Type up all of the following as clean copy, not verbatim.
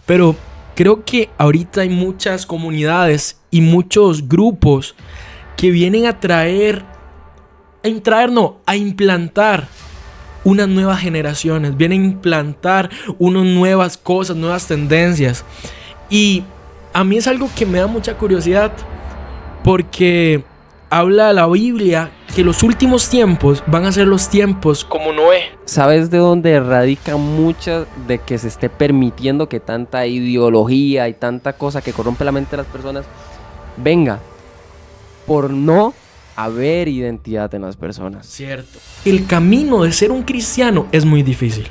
Pero creo que ahorita hay muchas comunidades y muchos grupos que vienen a implantar unas nuevas generaciones, vienen a implantar unas nuevas cosas, nuevas tendencias. Y a mí es algo que me da mucha curiosidad, porque habla la Biblia que los últimos tiempos van a ser los tiempos como Noé. ¿Sabes de dónde radica mucha de que se esté permitiendo que tanta ideología y tanta cosa que corrompe la mente de las personas venga? Por no haber identidad en las personas. Cierto. El camino de ser un cristiano es muy difícil.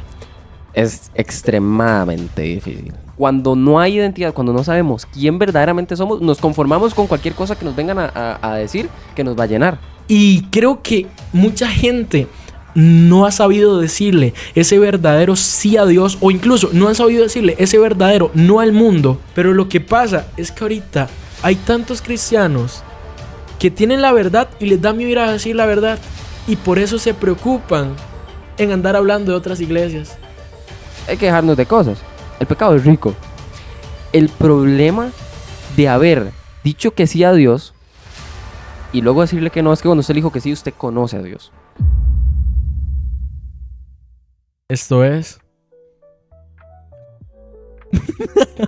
Es extremadamente difícil. Cuando no hay identidad, cuando no sabemos quién verdaderamente somos, nos conformamos con cualquier cosa que nos vengan a decir que nos va a llenar. Y creo que mucha gente no ha sabido decirle ese verdadero sí a Dios, o incluso no ha sabido decirle ese verdadero no al mundo. Pero lo que pasa es que ahorita hay tantos cristianos que tienen la verdad y les da miedo ir a decir la verdad, y por eso se preocupan en andar hablando de otras iglesias. Hay que dejarnos de cosas. El pecado es rico. El problema de haber dicho que sí a Dios y luego decirle que no es que cuando usted le dijo que sí, usted conoce a Dios. Esto es...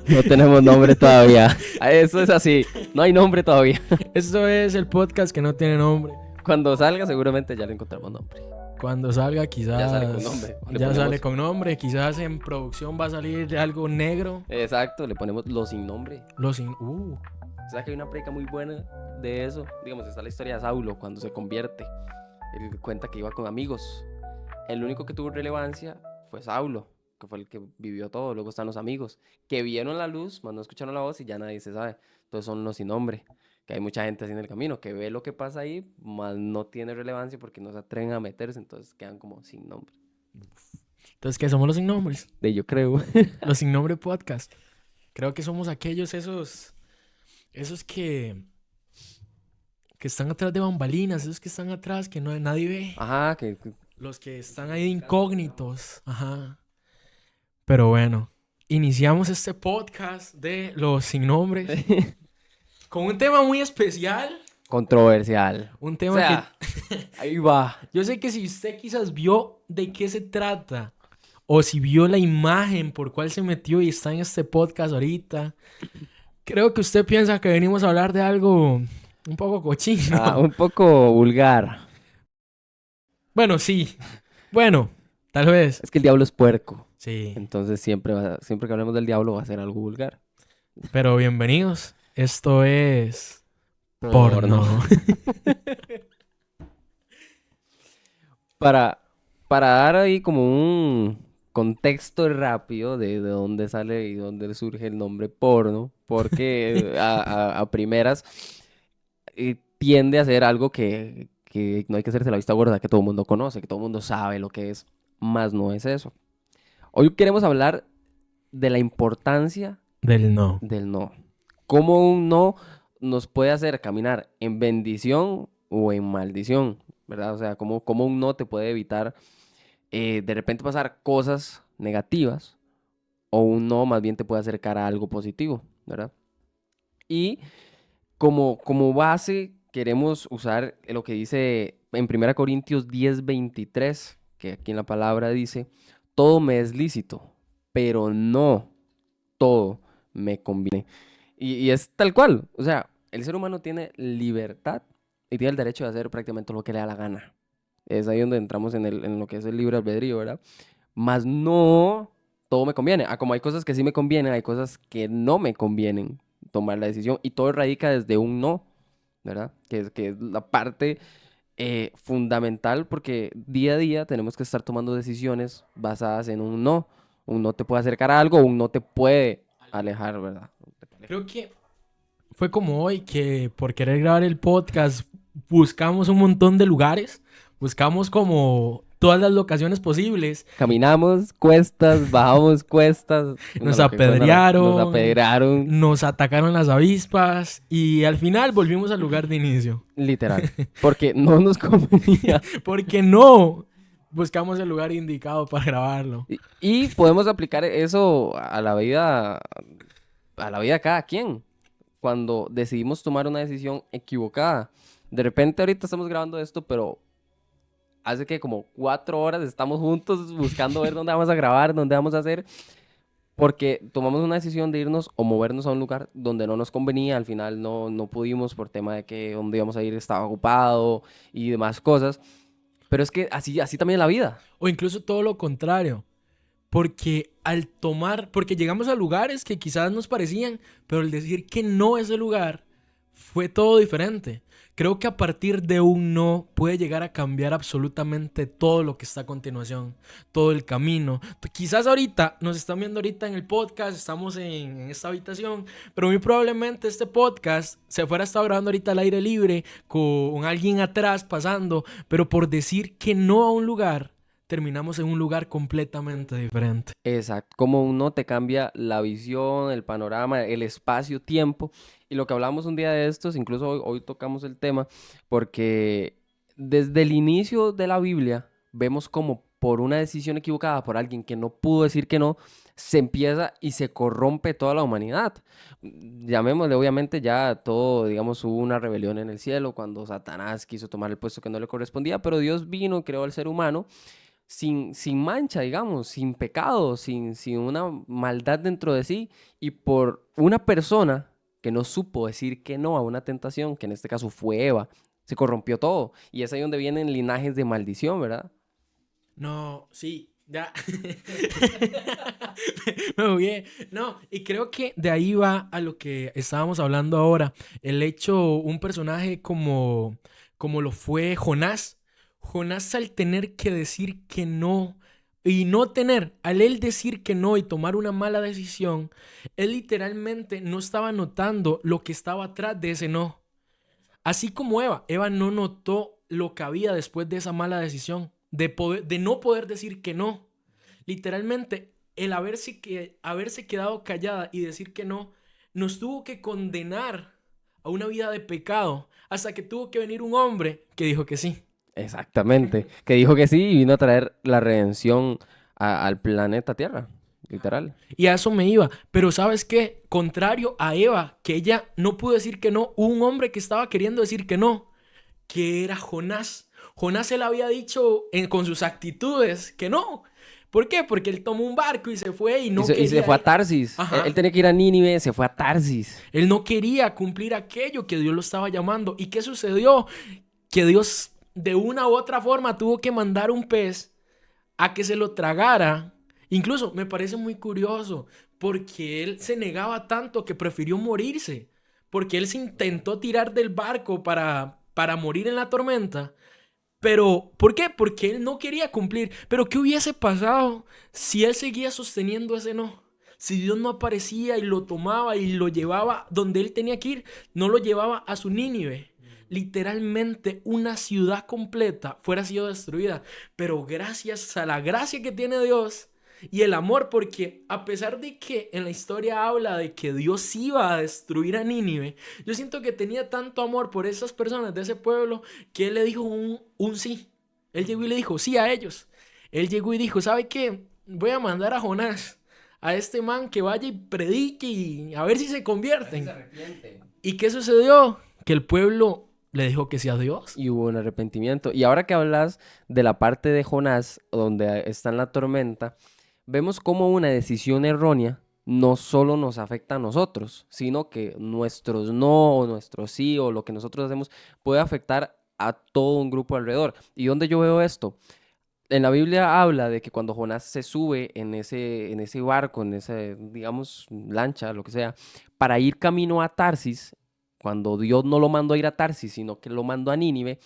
No tenemos nombre todavía. Eso es así. No hay nombre todavía. Esto es el podcast que no tiene nombre. Cuando salga seguramente ya le encontramos nombre. Cuando salga quizás... Ya sale con nombre. Ya sale con nombre. Quizás en producción va a salir algo negro. Exacto, le ponemos lo sin nombre. Lo sin... O sea que hay una predica muy buena de eso. Digamos, está la historia de Saulo cuando se convierte. Él cuenta que iba con amigos. El único que tuvo relevancia fue Saulo, que fue el que vivió todo. Luego están los amigos que vieron la luz, mas no escucharon la voz y ya nadie se sabe. Entonces son los sin nombre. Que hay mucha gente así en el camino que ve lo que pasa ahí, mas no tiene relevancia porque no se atreven a meterse, entonces quedan como sin nombre. Entonces, ¿qué somos los sin nombres? De yo creo. Los sin nombre podcast. Creo que somos aquellos esos que están atrás de bambalinas, esos que están atrás que no nadie ve. Ajá, Los que están ahí incógnitos. Ajá. Pero bueno, iniciamos este podcast de los sin nombres con un tema muy especial. Controversial. Un tema O sea, ahí va. yo sé que si usted quizás vio de qué se trata, o si vio la imagen por cual se metió y está en este podcast ahorita, creo que usted piensa que venimos a hablar de algo un poco cochino. Un poco vulgar. Bueno, sí. Bueno, tal vez. Es que el diablo es puerco. Sí. Entonces siempre que hablemos del diablo va a ser algo vulgar. Pero bienvenidos. Esto es... porno. Para dar ahí como un contexto rápido de dónde sale y dónde surge el nombre porno, porque a primeras tiende a ser algo que no hay que hacerse la vista gorda, que todo el mundo conoce, que todo el mundo sabe lo que es, más no es eso. Hoy queremos hablar de la importancia Del no. del no. Cómo un no nos puede hacer caminar en bendición o en maldición, ¿verdad? O sea, cómo un no te puede evitar de repente pasar cosas negativas, o un no más bien te puede acercar a algo positivo, ¿verdad? Y como base queremos usar lo que dice en 1 Corintios 10:23, que aquí en la palabra dice: todo me es lícito, pero no todo me conviene. Y es tal cual, o sea, el ser humano tiene libertad y tiene el derecho de hacer prácticamente lo que le da la gana. Es ahí donde entramos en lo que es el libre albedrío, ¿verdad? Mas no todo me conviene. Como hay cosas que sí me convienen, hay cosas que no me convienen tomar la decisión, y todo radica desde un no, ¿verdad? Que es la parte fundamental, porque día a día tenemos que estar tomando decisiones basadas en un no. Un no te puede acercar a algo, un no te puede alejar, ¿verdad? Creo que fue como hoy que por querer grabar el podcast buscamos un montón de lugares. Buscamos como todas las locaciones posibles. Caminamos cuestas, bajamos cuestas. Nos apedrearon. Nos atacaron las avispas. Y al final volvimos al lugar de inicio. Literal. Porque no nos convenía. Porque no. buscamos el lugar indicado para grabarlo. Y podemos aplicar eso a la vida de cada quien. Cuando decidimos tomar una decisión equivocada. De repente ahorita estamos grabando esto, pero hace que como 4 horas estamos juntos buscando ver dónde vamos a grabar, dónde vamos a hacer, porque tomamos una decisión de irnos o movernos a un lugar donde no nos convenía. Al final no pudimos por tema de que donde íbamos a ir estaba ocupado y demás cosas. Pero es que así también es la vida. O incluso todo lo contrario. Porque llegamos a lugares que quizás nos parecían, pero el decir que no a ese lugar fue todo diferente. Creo que a partir de un no puede llegar a cambiar absolutamente todo lo que está a continuación, todo el camino. Quizás ahorita, nos están viendo ahorita en el podcast, estamos en esta habitación, pero muy probablemente este podcast se fuera a estar grabando ahorita al aire libre, con alguien atrás pasando, pero por decir que no a un lugar, terminamos en un lugar completamente diferente. Exacto, como uno te cambia la visión, el panorama, el espacio-tiempo. Y lo que hablamos un día de estos, incluso hoy tocamos el tema, porque desde el inicio de la Biblia vemos como por una decisión equivocada, por alguien que no pudo decir que no, se empieza y se corrompe toda la humanidad. Llamémosle, obviamente, ya todo, digamos, hubo una rebelión en el cielo cuando Satanás quiso tomar el puesto que no le correspondía, pero Dios vino, creó al ser humano sin mancha, digamos, sin pecado, sin una maldad dentro de sí, y por una persona que no supo decir que no a una tentación, que en este caso fue Eva, se corrompió todo. Y es ahí donde vienen linajes de maldición, ¿verdad? No, sí, ya. Me bugué. No, y creo que de ahí va a lo que estábamos hablando ahora. El hecho, un personaje como lo fue Jonás. Jonás, al tener que decir que no y no tener, al él decir que no y tomar una mala decisión, él literalmente no estaba notando lo que estaba atrás de ese no. Así como Eva no notó lo que había después de esa mala decisión, de no poder decir que no. Literalmente, el haberse quedado callada y decir que no, nos tuvo que condenar a una vida de pecado, hasta que tuvo que venir un hombre que dijo que sí. Exactamente. Que dijo que sí y vino a traer la redención al planeta Tierra, literal. Y a eso me iba. Pero ¿sabes qué? Contrario a Eva, que ella no pudo decir que no, hubo un hombre que estaba queriendo decir que no, que era Jonás. Jonás él había dicho con sus actitudes que no. ¿Por qué? Porque él tomó un barco y se fue y no Y se quería fue a ir. Tarsis. Él Ajá. tenía que ir a Nínive, se fue a Tarsis. Él no quería cumplir aquello que Dios lo estaba llamando. ¿Y qué sucedió? Que Dios de una u otra forma tuvo que mandar un pez a que se lo tragara. Incluso me parece muy curioso porque él se negaba tanto que prefirió morirse. Porque él se intentó tirar del barco para morir en la tormenta. Pero, ¿por qué? Porque él no quería cumplir. Pero, ¿qué hubiese pasado si él seguía sosteniendo ese no? Si Dios no aparecía y lo tomaba y lo llevaba donde él tenía que ir, no lo llevaba a su Nínive. Literalmente una ciudad completa fuera sido destruida. Pero gracias a la gracia que tiene Dios y el amor, porque a pesar de que en la historia habla de que Dios iba a destruir a Nínive, yo siento que tenía tanto amor por esas personas de ese pueblo que él le dijo un sí. Él llegó y le dijo sí a ellos. Él llegó y dijo, ¿sabe qué? Voy a mandar a Jonás, a este man que vaya y predique y a ver si se convierten. ¿Y qué sucedió? Que el pueblo le dijo que sí a Dios. Y hubo un arrepentimiento. Y ahora que hablas de la parte de Jonás, donde está en la tormenta, vemos cómo una decisión errónea no solo nos afecta a nosotros, sino que nuestros no o nuestros sí o lo que nosotros hacemos puede afectar a todo un grupo alrededor. ¿Y dónde yo veo esto? En la Biblia habla de que cuando Jonás se sube en ese barco, en esa, digamos, lancha, lo que sea, para ir camino a Tarsis, cuando Dios no lo mandó a ir a Tarsis, sino que lo mandó a Nínive,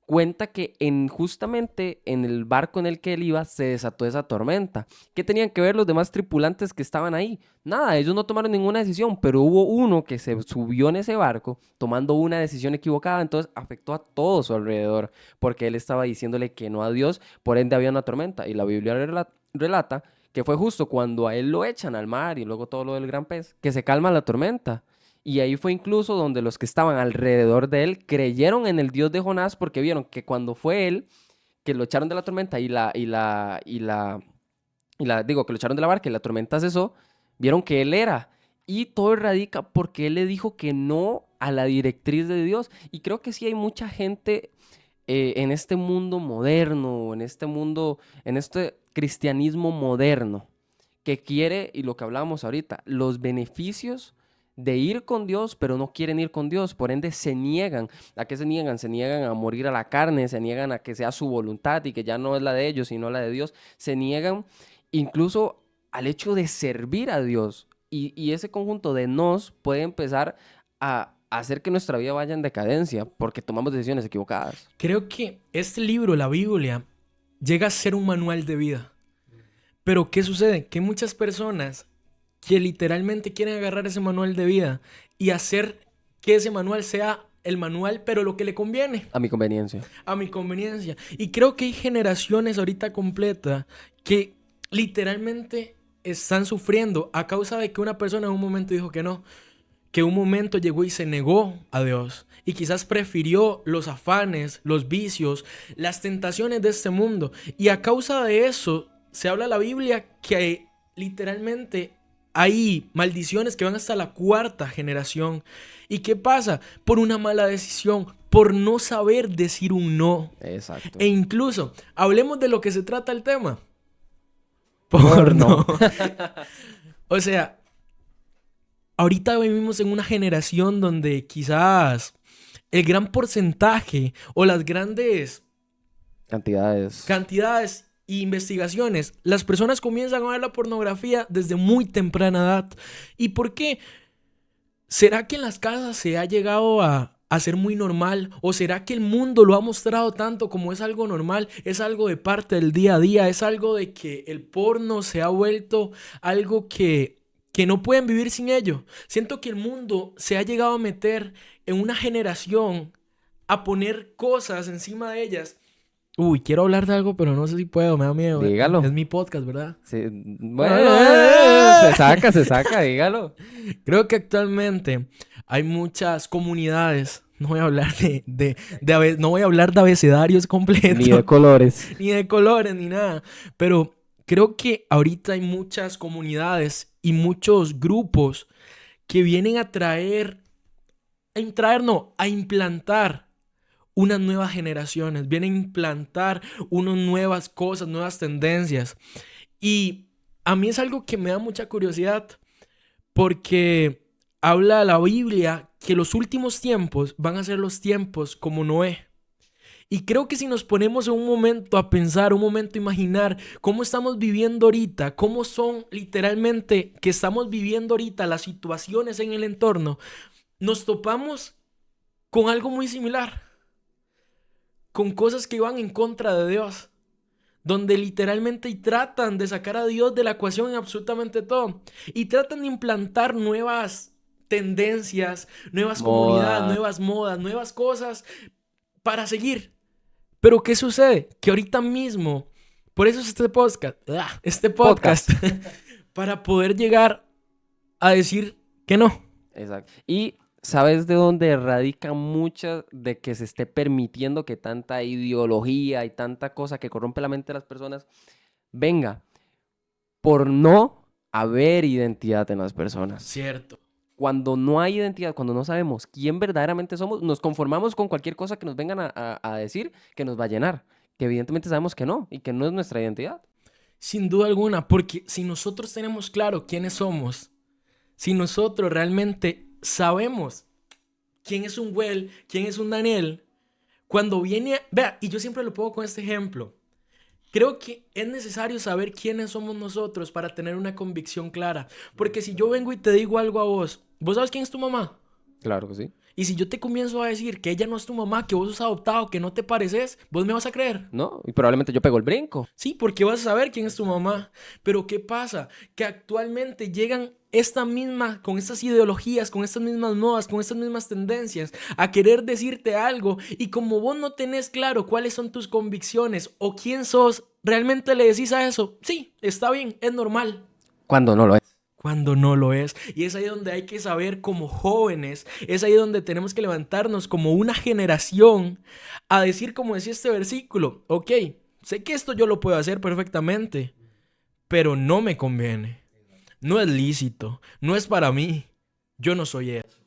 cuenta que justamente en el barco en el que él iba se desató esa tormenta. ¿Qué tenían que ver los demás tripulantes que estaban ahí? Nada, ellos no tomaron ninguna decisión, pero hubo uno que se subió en ese barco tomando una decisión equivocada, entonces afectó a todo su alrededor, porque él estaba diciéndole que no a Dios, por ende había una tormenta. Y la Biblia relata que fue justo cuando a él lo echan al mar y luego todo lo del gran pez, que se calma la tormenta. Y ahí fue incluso donde los que estaban alrededor de él creyeron en el Dios de Jonás porque vieron que cuando fue él que lo echaron de la tormenta digo, que lo echaron de la barca y la tormenta cesó, vieron que él era. Y todo radica porque él le dijo que no a la directriz de Dios. Y creo que sí hay mucha gente en este mundo moderno, en este cristianismo moderno, que quiere, y lo que hablábamos ahorita, los beneficios de ir con Dios, pero no quieren ir con Dios, por ende se niegan. ¿A qué se niegan? Se niegan a morir a la carne, se niegan a que sea su voluntad y que ya no es la de ellos, sino la de Dios. Se niegan incluso al hecho de servir a Dios. Y ese conjunto de nos puede empezar a hacer que nuestra vida vaya en decadencia porque tomamos decisiones equivocadas. Creo que este libro, la Biblia, llega a ser un manual de vida. Pero ¿qué sucede? Que muchas personas que literalmente quieren agarrar ese manual de vida y hacer que ese manual sea el manual, pero lo que le conviene. A mi conveniencia. A mi conveniencia. Y creo que hay generaciones ahorita completas que literalmente están sufriendo a causa de que una persona en un momento dijo que no. Que un momento llegó y se negó a Dios. Y quizás prefirió los afanes, los vicios, las tentaciones de este mundo. Y a causa de eso, se habla en la Biblia que literalmente hay maldiciones que van hasta la 4ª generación. ¿Y qué pasa? Por una mala decisión, por no saber decir un no. Exacto. E incluso, hablemos de lo que se trata el tema. Porno. O sea, ahorita vivimos en una generación donde quizás el gran porcentaje o las grandes cantidades e investigaciones, las personas comienzan a ver la pornografía desde muy temprana edad. ¿Y por qué? ¿Será que en las casas se ha llegado a ser muy normal? ¿O será que el mundo lo ha mostrado tanto como es algo normal? Es algo de parte del día a día, es algo de que el porno se ha vuelto algo que no pueden vivir sin ello. Siento que el mundo se ha llegado a meter en una generación a poner cosas encima de ellas. Uy, quiero hablar de algo, pero no sé si puedo, me da miedo. Dígalo. Es mi podcast, ¿verdad? Sí, bueno, se saca, dígalo. Creo que actualmente hay muchas comunidades. No voy a hablar no voy a hablar de abecedarios completos. Ni de colores. Ni de colores, ni nada. Pero creo que ahorita hay muchas comunidades y muchos grupos que vienen a implantar unas nuevas generaciones, vienen a implantar unas nuevas cosas, nuevas tendencias. Y a mí es algo que me da mucha curiosidad porque habla la Biblia que los últimos tiempos van a ser los tiempos como Noé. Y creo que si nos ponemos en un momento a pensar, un momento a imaginar cómo estamos viviendo ahorita, cómo son literalmente que estamos viviendo ahorita las situaciones en el entorno, nos topamos con algo muy similar, con cosas que van en contra de Dios, donde literalmente tratan de sacar a Dios de la ecuación en absolutamente todo y tratan de implantar nuevas tendencias, nuevas comunidades, nuevas modas, nuevas cosas para seguir. Pero ¿qué sucede? Que ahorita mismo, por eso es este podcast para poder llegar a decir que no. Exacto. Y ¿sabes de dónde radica mucha de que se esté permitiendo que tanta ideología y tanta cosa que corrompe la mente de las personas venga? Por no haber identidad en las personas. Cierto. Cuando no hay identidad, cuando no sabemos quién verdaderamente somos, nos conformamos con cualquier cosa que nos vengan a decir que nos va a llenar. Que evidentemente sabemos que no y que no es nuestra identidad. Sin duda alguna, porque si nosotros tenemos claro quiénes somos, si nosotros realmente sabemos quién es un Well, quién es un Daniel, cuando viene, vea, y yo siempre lo pongo con este ejemplo, creo que es necesario saber quiénes somos nosotros para tener una convicción clara, porque si yo vengo y te digo algo a vos, ¿vos sabes quién es tu mamá? Claro que sí. Y si yo te comienzo a decir que ella no es tu mamá, que vos sos adoptado, que no te pareces, ¿vos me vas a creer? No, y probablemente yo pego el brinco. Sí, porque vas a saber quién es tu mamá. Pero ¿qué pasa? Que actualmente llegan con estas ideologías, con estas mismas modas, con estas mismas tendencias, a querer decirte algo. Y como vos no tenés claro cuáles son tus convicciones o quién sos, ¿realmente le decís a eso? Sí, está bien, es normal. Cuando no lo es. cuando no lo es. Y es ahí donde hay que saber como jóvenes, es ahí donde tenemos que levantarnos como una generación a decir, como decía este versículo, ok, sé que esto yo lo puedo hacer perfectamente, pero no me conviene, no es lícito, no es para mí, yo no soy eso.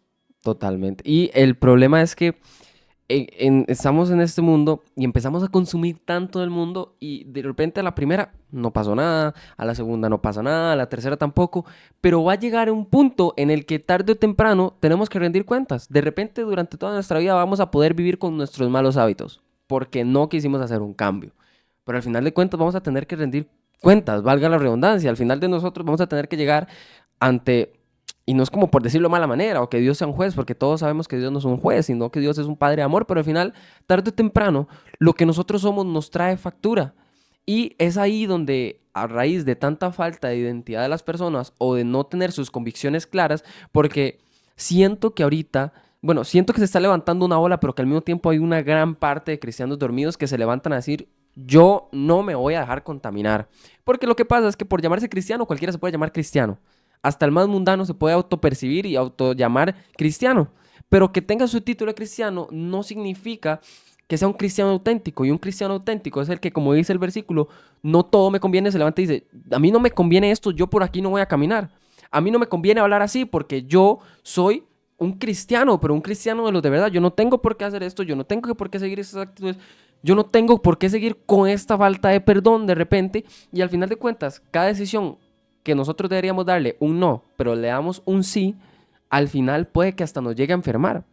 Totalmente. Y el problema es que estamos en este mundo y empezamos a consumir tanto del mundo y de repente a la primera no pasó nada, a la segunda no pasa nada, a la tercera tampoco, pero va a llegar un punto en el que tarde o temprano tenemos que rendir cuentas. De repente durante toda nuestra vida vamos a poder vivir con nuestros malos hábitos porque no quisimos hacer un cambio. Pero al final de cuentas vamos a tener que rendir cuentas, valga la redundancia. Al final de nosotros vamos a tener que llegar ante, y no es como por decirlo de mala manera, o que Dios sea un juez, porque todos sabemos que Dios no es un juez, sino que Dios es un padre de amor, pero al final, tarde o temprano, lo que nosotros somos nos trae factura. Y es ahí donde, a raíz de tanta falta de identidad de las personas, o de no tener sus convicciones claras, porque siento que ahorita, bueno, siento que se está levantando una ola, pero que al mismo tiempo hay una gran parte de cristianos dormidos que se levantan a decir, yo no me voy a dejar contaminar. Porque lo que pasa es que por llamarse cristiano, cualquiera se puede llamar cristiano. Hasta el más mundano se puede autopercibir y autollamar cristiano. Pero que tenga su título de cristiano no significa que sea un cristiano auténtico. Y un cristiano auténtico es el que, como dice el versículo, no todo me conviene, se levanta y dice, a mí no me conviene esto, yo por aquí no voy a caminar. A mí no me conviene hablar así porque yo soy un cristiano, pero un cristiano de los de verdad. Yo no tengo por qué hacer esto, yo no tengo por qué seguir esas actitudes, yo no tengo por qué seguir con esta falta de perdón de repente. Y al final de cuentas, cada decisión que nosotros deberíamos darle un no, pero le damos un sí, al final puede que hasta nos llegue a enfermar.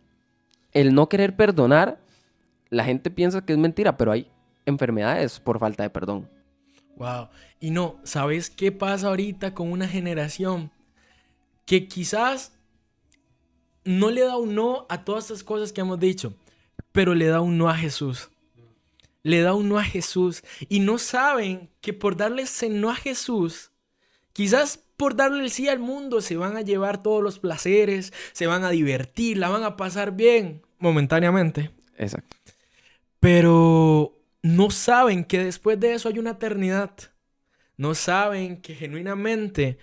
El no querer perdonar, la gente piensa que es mentira, pero hay enfermedades por falta de perdón. Wow. Y no, ¿sabes qué pasa ahorita con una generación que quizás no le da un no a todas estas cosas que hemos dicho, pero le da un no a Jesús? Le da un no a Jesús y no saben que por darle ese no a Jesús, quizás por darle el sí al mundo, se van a llevar todos los placeres, se van a divertir, la van a pasar bien momentáneamente. Exacto. Pero no saben que después de eso hay una eternidad. No saben que genuinamente,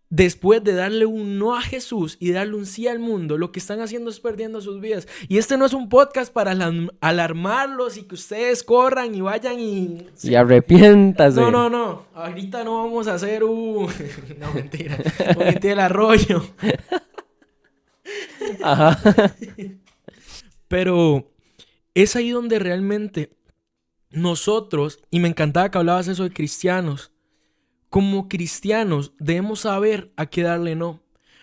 después de darle un no a Jesús y darle un sí al mundo, lo que están haciendo es perdiendo sus vidas. Y este no es un podcast para alarmarlos y que ustedes corran y vayan y... Y arrepiéntase. No. Ahorita no vamos a hacer un... No, mentira. Un el arroyo. Ajá. Pero es ahí donde realmente nosotros, y me encantaba que hablabas eso de cristianos, como cristianos debemos saber a qué darle no.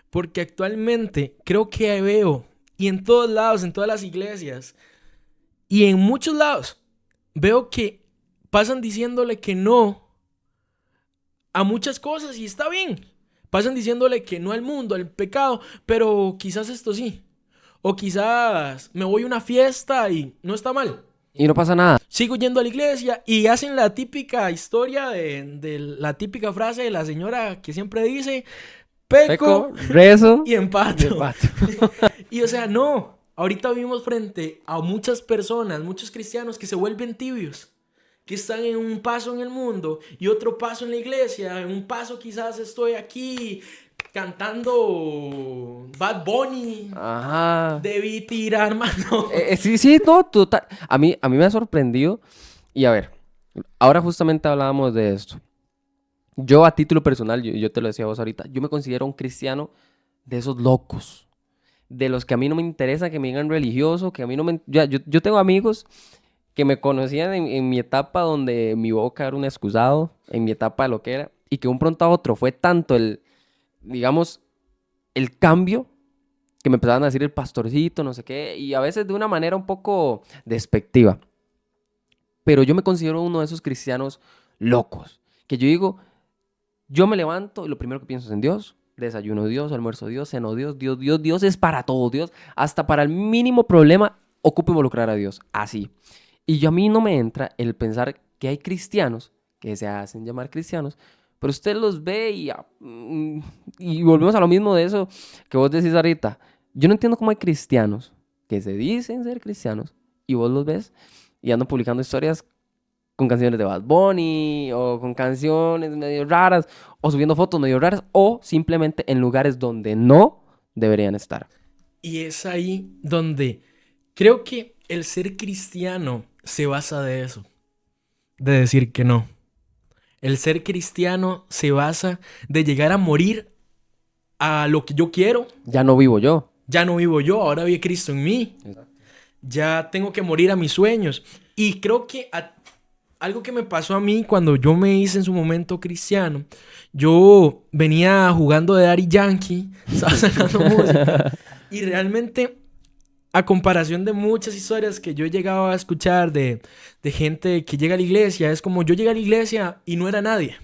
Porque actualmente creo que veo, y en todos lados, en todas las iglesias, y en muchos lados, veo que pasan diciéndole que no a muchas cosas y está bien. Pasan diciéndole que no al mundo, al pecado, pero quizás esto sí. O quizás me voy a una fiesta y no está mal. Y no pasa nada. Sigo yendo a la iglesia y hacen la típica historia de la típica frase de la señora que siempre dice, peco, rezo y empato. y empato. Y o sea, no. Ahorita vivimos frente a muchas personas, muchos cristianos que se vuelven tibios, que están en un paso en el mundo y otro paso en la iglesia. En un paso quizás estoy aquí cantando Bad Bunny. Ajá. Debí tirar mano. Sí, no, total. A mí me ha sorprendido. Y a ver, ahora justamente hablábamos de esto. Yo a título personal, yo te lo decía a vos ahorita, yo me considero un cristiano de esos locos. De los que a mí no me interesa que me digan religioso, que a mí no me... Yo tengo amigos que me conocían en mi etapa donde mi boca era un excusado, en mi etapa de lo que era, y que un pronto a otro fue tanto digamos, el cambio, que me empezaban a decir el pastorcito, no sé qué, y a veces de una manera un poco despectiva. Pero yo me considero uno de esos cristianos locos, que yo digo, yo me levanto y lo primero que pienso es en Dios, desayuno Dios, almuerzo Dios, ceno Dios, Dios es para todo, Dios, hasta para el mínimo problema, ocupo involucrar a Dios, así. Y a mí no me entra el pensar que hay cristianos que se hacen llamar cristianos, pero usted los ve y volvemos a lo mismo de eso que vos decís ahorita. Yo no entiendo cómo hay cristianos que se dicen ser cristianos y vos los ves y andan publicando historias con canciones de Bad Bunny o con canciones medio raras o subiendo fotos medio raras o simplemente en lugares donde no deberían estar. Y es ahí donde creo que el ser cristiano se basa de eso, de decir que no. El ser cristiano se basa de llegar a morir a lo que yo quiero. Ya no vivo yo. Ya no vivo yo, ahora vive Cristo en mí. Ya tengo que morir a mis sueños. Y creo que algo que me pasó a mí cuando yo me hice en su momento cristiano, yo venía jugando de Daddy Yankee, estaba sacando música, y realmente, a comparación de muchas historias que yo he llegado a escuchar de gente que llega a la iglesia, es como yo llegué a la iglesia y no era nadie.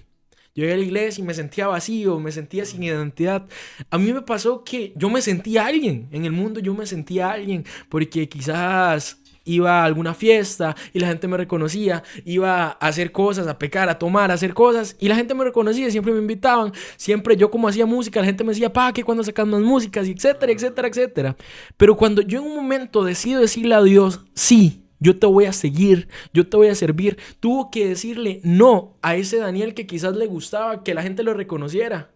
Yo llegué a la iglesia y me sentía vacío, me sentía sin identidad. A mí me pasó que yo me sentía alguien. En el mundo yo me sentía alguien porque quizás iba a alguna fiesta y la gente me reconocía. Iba a hacer cosas, a pecar, a tomar, a hacer cosas y la gente me reconocía, siempre me invitaban. Siempre yo como hacía música, la gente me decía, pa, que cuando sacan más músicas, y etcétera, etcétera, etcétera. Pero cuando yo en un momento decido decirle a Dios, sí, yo te voy a seguir, yo te voy a servir, tuvo que decirle no a ese Daniel que quizás le gustaba que la gente lo reconociera.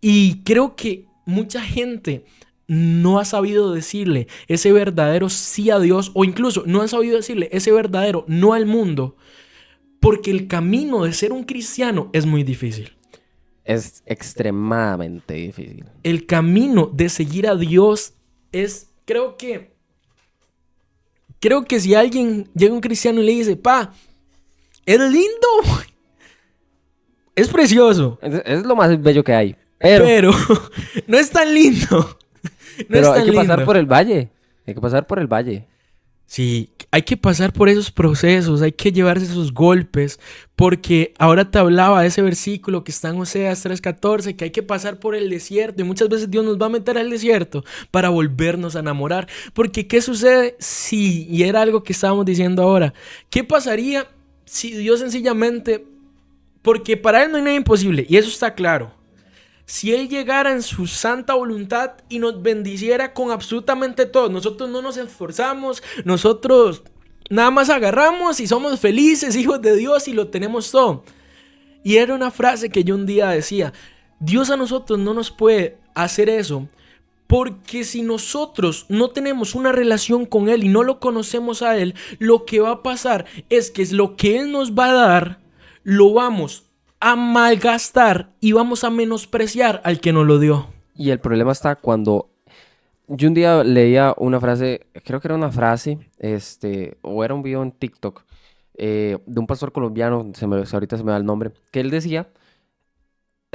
Y creo que mucha gente no ha sabido decirle ese verdadero sí a Dios, o incluso no ha sabido decirle ese verdadero no al mundo, porque el camino de ser un cristiano es muy difícil. Es extremadamente difícil. El camino de seguir a Dios es, creo que si alguien llega un cristiano y le dice, pa, es lindo, es precioso, Es lo más bello que hay. pero no es tan lindo. No Pero es tan hay que pasar lindo. por el valle. Hay que pasar por el valle. Sí, hay que pasar por esos procesos, hay que llevarse esos golpes, porque ahora te hablaba de ese versículo que está en Oseas 3:14, que hay que pasar por el desierto, y muchas veces Dios nos va a meter al desierto para volvernos a enamorar. Porque ¿qué sucede si, y era algo que estábamos diciendo ahora, qué pasaría si Dios sencillamente, porque para Él no hay nada imposible, y eso está claro, si Él llegara en su santa voluntad y nos bendiciera con absolutamente todo, nosotros no nos esforzamos, nosotros nada más agarramos y somos felices, hijos de Dios, y lo tenemos todo. Y era una frase que yo un día decía, Dios a nosotros no nos puede hacer eso, porque si nosotros no tenemos una relación con Él y no lo conocemos a Él, lo que va a pasar es que lo que Él nos va a dar, lo vamos a malgastar y vamos a menospreciar al que nos lo dio. Y el problema está cuando yo un día leía una frase, creo que era una frase, o era un video en TikTok, de un pastor colombiano, ahorita se me da el nombre, que él decía,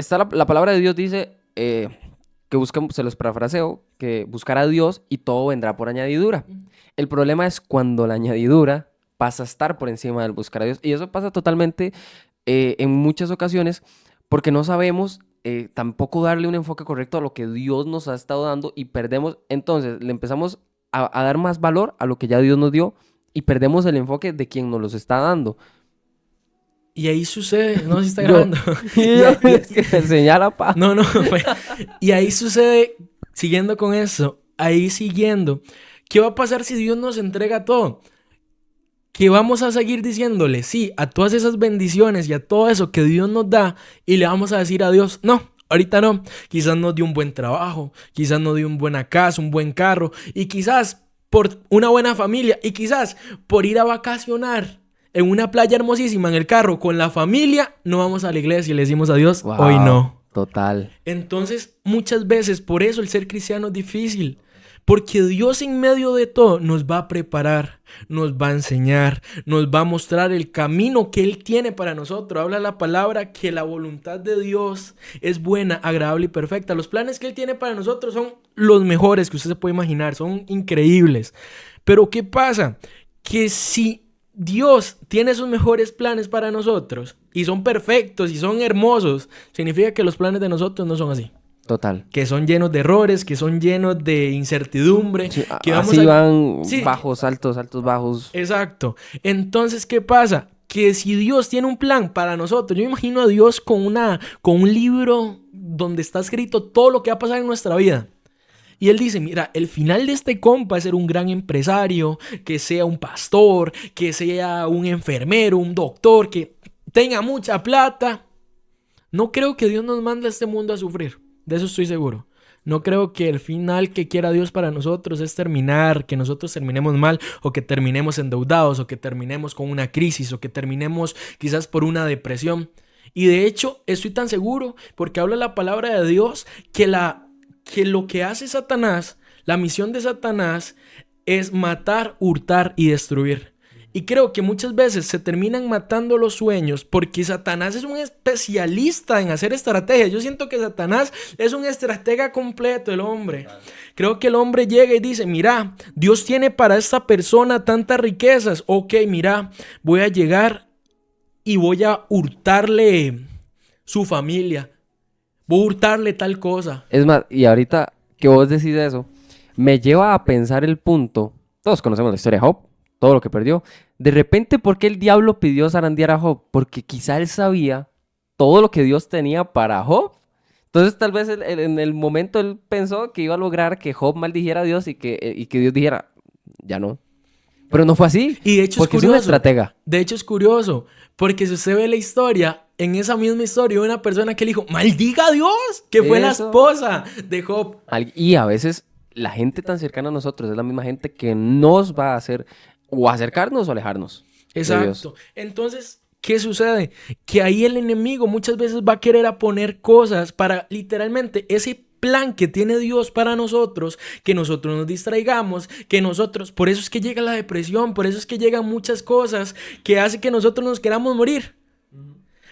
la palabra de Dios dice, que busquen, se los parafraseo, que buscar a Dios y todo vendrá por añadidura. El problema es cuando la añadidura pasa a estar por encima del buscar a Dios. Y eso pasa totalmente en muchas ocasiones porque no sabemos tampoco darle un enfoque correcto a lo que Dios nos ha estado dando y perdemos, entonces le empezamos a dar más valor a lo que ya Dios nos dio y perdemos el enfoque de quien nos los está dando. Y ahí sucede, no sé si está grabando. Es que me señala, pa. No, y ahí sucede, siguiendo con eso, ¿qué va a pasar si Dios nos entrega todo? Que vamos a seguir diciéndole sí a todas esas bendiciones y a todo eso que Dios nos da, y le vamos a decir a Dios, no, ahorita no. Quizás nos dio un buen trabajo, quizás nos dio una buena casa, un buen carro, y quizás por una buena familia, y quizás por ir a vacacionar en una playa hermosísima en el carro con la familia, no vamos a la iglesia y le decimos a Dios, Wow, hoy no. Total. Entonces, muchas veces, por eso el ser cristiano es difícil. Porque Dios en medio de todo nos va a preparar, nos va a enseñar, nos va a mostrar el camino que Él tiene para nosotros. Habla la palabra que la voluntad de Dios es buena, agradable y perfecta. Los planes que Él tiene para nosotros son los mejores que usted se puede imaginar, son increíbles. Pero ¿qué pasa? Que si Dios tiene sus mejores planes para nosotros y son perfectos y son hermosos, significa que los planes de nosotros no son así. Total. Que son llenos de errores, que son llenos de incertidumbre. Sí, que así van sí. Bajos, altos, altos, bajos. Exacto. Entonces, ¿qué pasa? Que si Dios tiene un plan para nosotros, yo me imagino a Dios con un libro donde está escrito todo lo que va a pasar en nuestra vida. Y él dice, mira, el final de este compa es ser un gran empresario, que sea un pastor, que sea un enfermero, un doctor, que tenga mucha plata. No creo que Dios nos mande a este mundo a sufrir, de eso estoy seguro. No creo que el final que quiera Dios para nosotros es terminar, que nosotros terminemos mal, o que terminemos endeudados, o que terminemos con una crisis, o que terminemos quizás por una depresión. Y de hecho, estoy tan seguro, porque habla la palabra de Dios, que lo que hace Satanás, la misión de Satanás, es matar, hurtar y destruir. Y creo que muchas veces se terminan matando los sueños porque Satanás es un especialista en hacer estrategias. Yo siento que Satanás es un estratega completo, el hombre. Creo que el hombre llega y dice, mira, Dios tiene para esta persona tantas riquezas. Ok, mira, voy a llegar y voy a hurtarle su familia. Voy a hurtarle tal cosa. Es más, y ahorita que vos decís eso, me lleva a pensar el punto. Todos conocemos la historia de Job, todo lo que perdió. De repente, ¿por qué el diablo pidió zarandear a Job? Porque quizá él sabía todo lo que Dios tenía para Job. Entonces, tal vez en el momento él pensó que iba a lograr que Job maldijera a Dios y que Dios dijera, ya no. Pero no fue así. Y de hecho porque es curioso. Es una estratega. De hecho es curioso, porque si usted ve la historia, en esa misma historia hay una persona que le dijo, maldiga a Dios, que fue la esposa de Job. Y a veces la gente tan cercana a nosotros es la misma gente que nos va a hacer o acercarnos o alejarnos. Exacto. Entonces, ¿qué sucede? Que ahí el enemigo muchas veces va a querer a poner cosas para literalmente ese plan que tiene Dios para nosotros, que nosotros nos distraigamos, que nosotros, por eso es que llega la depresión, por eso es que llegan muchas cosas que hace que nosotros nos queramos morir.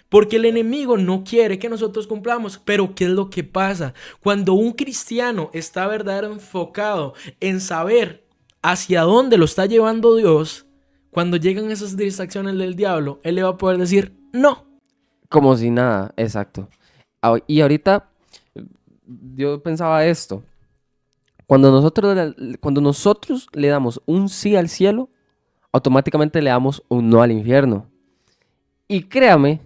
Porque el enemigo no quiere que nosotros cumplamos. Pero ¿qué es lo que pasa? Cuando un cristiano está verdaderamente enfocado en saber hacia dónde lo está llevando Dios, cuando llegan esas distracciones del diablo, él le va a poder decir no. Como si nada, exacto. Y ahorita yo pensaba esto. Cuando nosotros le damos un sí al cielo, automáticamente le damos un no al infierno. Y créame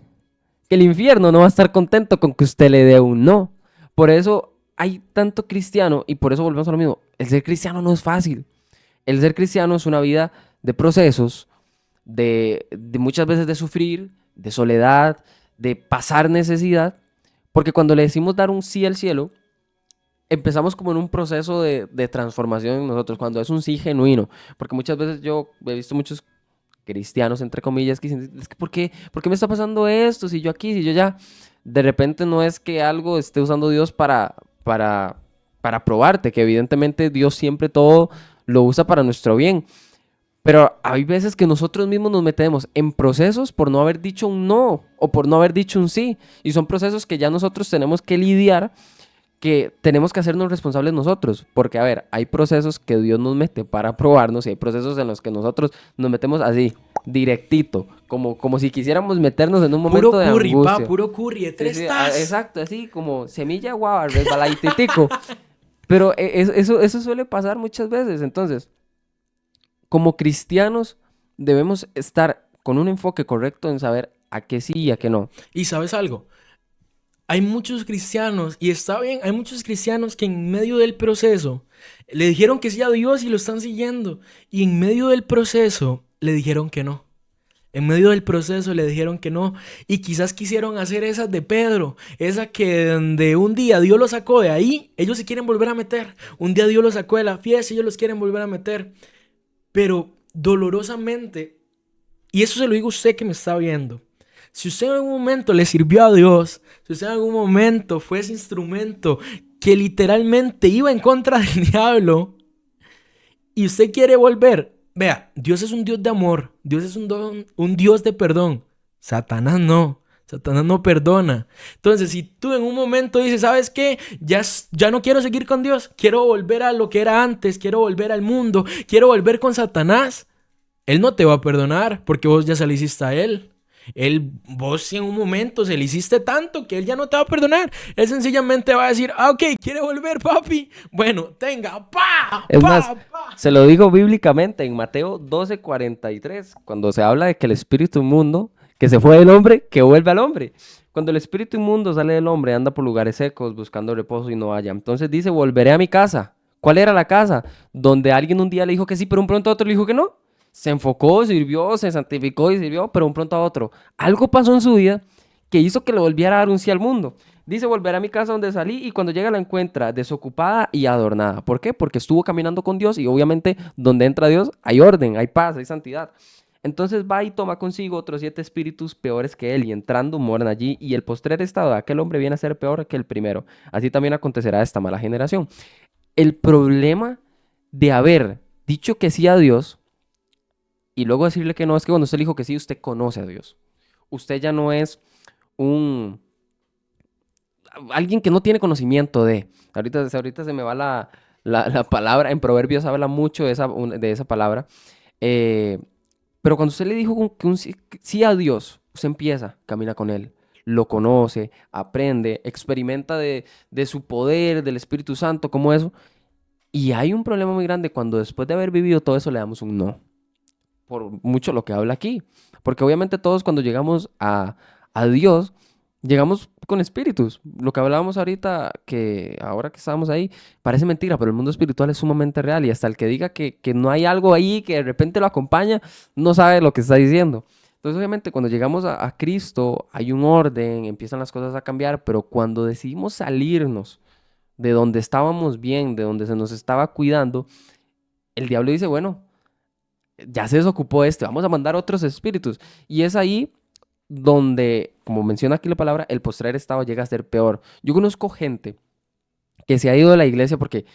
que el infierno no va a estar contento con que usted le dé un no. Por eso hay tanto cristiano y por eso volvemos a lo mismo. El ser cristiano no es fácil. El ser cristiano es una vida de procesos, de muchas veces de sufrir, de soledad, de pasar necesidad. Porque cuando le decimos dar un sí al cielo, empezamos como en un proceso de transformación en nosotros, cuando es un sí genuino. Porque muchas veces yo he visto muchos cristianos, entre comillas, que dicen, es que ¿por qué me está pasando esto? Si yo aquí, si yo allá. De repente no es que algo esté usando Dios para probarte, que evidentemente Dios siempre todo lo usa para nuestro bien. Pero hay veces que nosotros mismos nos metemos en procesos por no haber dicho un no o por no haber dicho un sí. Y son procesos que ya nosotros tenemos que lidiar, que tenemos que hacernos responsables nosotros. Porque, a ver, hay procesos que Dios nos mete para probarnos y hay procesos en los que nosotros nos metemos así, directito, como si quisiéramos meternos en un momento puro de curry, angustia. Puro curry, de tres tazas. Exacto, así como semilla guava, resbaladitico. Pero eso suele pasar muchas veces. Entonces, como cristianos debemos estar con un enfoque correcto en saber a qué sí y a qué no. Y ¿sabes algo? Hay muchos cristianos, y está bien, hay muchos cristianos que en medio del proceso le dijeron que sí a Dios y lo están siguiendo. Y en medio del proceso le dijeron que no. En medio del proceso le dijeron que no. Y quizás quisieron hacer esas de Pedro. Esa que de un día Dios lo sacó de ahí, ellos se quieren volver a meter. Un día Dios lo sacó de la fiesta y ellos los quieren volver a meter. Pero dolorosamente, y eso se lo digo a usted que me está viendo, si usted en algún momento le sirvió a Dios, si usted en algún momento fue ese instrumento que literalmente iba en contra del diablo y usted quiere volver, vea, Dios es un Dios de amor, Dios es un Dios de perdón. Satanás no perdona. Entonces, si tú en un momento dices, ¿sabes qué? Ya no quiero seguir con Dios, quiero volver a lo que era antes, quiero volver al mundo, quiero volver con Satanás, Él no te va a perdonar porque vos ya se lo hiciste a Él. Vos en un momento se le hiciste tanto que Él ya no te va a perdonar. Él sencillamente va a decir, ok, ¿quiere volver, papi? Bueno, tenga, Es más, se lo digo bíblicamente en Mateo 12:43, cuando se habla de que el espíritu inmundo que se fue del hombre, que vuelve al hombre. Cuando el espíritu inmundo sale del hombre, anda por lugares secos buscando reposo y no halla. Entonces dice, volveré a mi casa ¿Cuál era la casa? Donde alguien un día le dijo que sí, pero un pronto a otro le dijo que no. Se enfocó, sirvió, se santificó y sirvió, pero un pronto a otro. Algo pasó en su vida que hizo que le volviera a dar un sí al mundo. Dice, volveré a mi casa donde salí y cuando llega la encuentra desocupada y adornada. ¿Por qué? Porque estuvo caminando con Dios y obviamente donde entra Dios hay orden, hay paz, hay santidad. Entonces va y toma consigo otros 7 espíritus peores que él y entrando moran allí y el postrer estado de aquel hombre viene a ser peor que el primero. Así también acontecerá a esta mala generación. El problema de haber dicho que sí a Dios y luego decirle que no es que cuando usted le dijo que sí, usted conoce a Dios. Usted ya no es un alguien que no tiene conocimiento de. Ahorita se me va la palabra. En Proverbios habla mucho de esa palabra. Eh, pero cuando usted le dijo que un sí a Dios, usted empieza, camina con Él, lo conoce, aprende, experimenta de su poder, del Espíritu Santo, como eso. Y hay un problema muy grande cuando después de haber vivido todo eso le damos un no. Por mucho lo que habla aquí. Porque obviamente todos cuando llegamos a Dios, llegamos con espíritus. Lo que hablábamos ahorita, que ahora que estábamos ahí, parece mentira, pero el mundo espiritual es sumamente real. Y hasta el que diga que no hay algo ahí que de repente lo acompaña, no sabe lo que está diciendo. Entonces, obviamente, cuando llegamos a Cristo, hay un orden, empiezan las cosas a cambiar, pero cuando decidimos salirnos de donde estábamos bien, de donde se nos estaba cuidando, el diablo dice, bueno, ya se desocupó vamos a mandar otros espíritus. Y es ahí donde, como menciona aquí la palabra, el postrer estado llega a ser peor. Yo conozco gente que se ha ido de la iglesia porque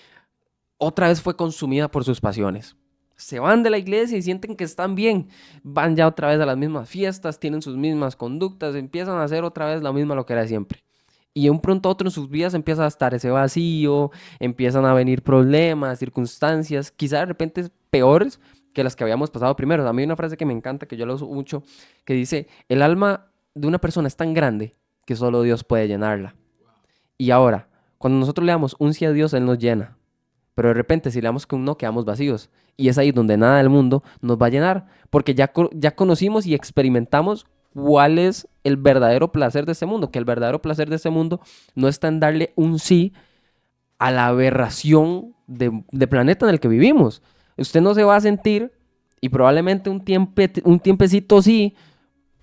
otra vez fue consumida por sus pasiones. Se van de la iglesia y sienten que están bien. Van ya otra vez a las mismas fiestas, tienen sus mismas conductas, empiezan a hacer otra vez lo mismo lo que era siempre. Y de un pronto a otro en sus vidas empieza a estar ese vacío, empiezan a venir problemas, circunstancias, quizá de repente peores que las que habíamos pasado primero. A mí hay una frase que me encanta, que yo la uso mucho, que dice, el alma de una persona es tan grande que solo Dios puede llenarla. Y ahora, cuando nosotros le damos un sí a Dios, Él nos llena. Pero de repente, si le damos que un no, quedamos vacíos. Y es ahí donde nada del mundo nos va a llenar. Porque ya conocimos y experimentamos cuál es el verdadero placer de este mundo. Que el verdadero placer de este mundo no está en darle un sí a la aberración de planeta en el que vivimos. Usted no se va a sentir, y probablemente un tiempecito sí,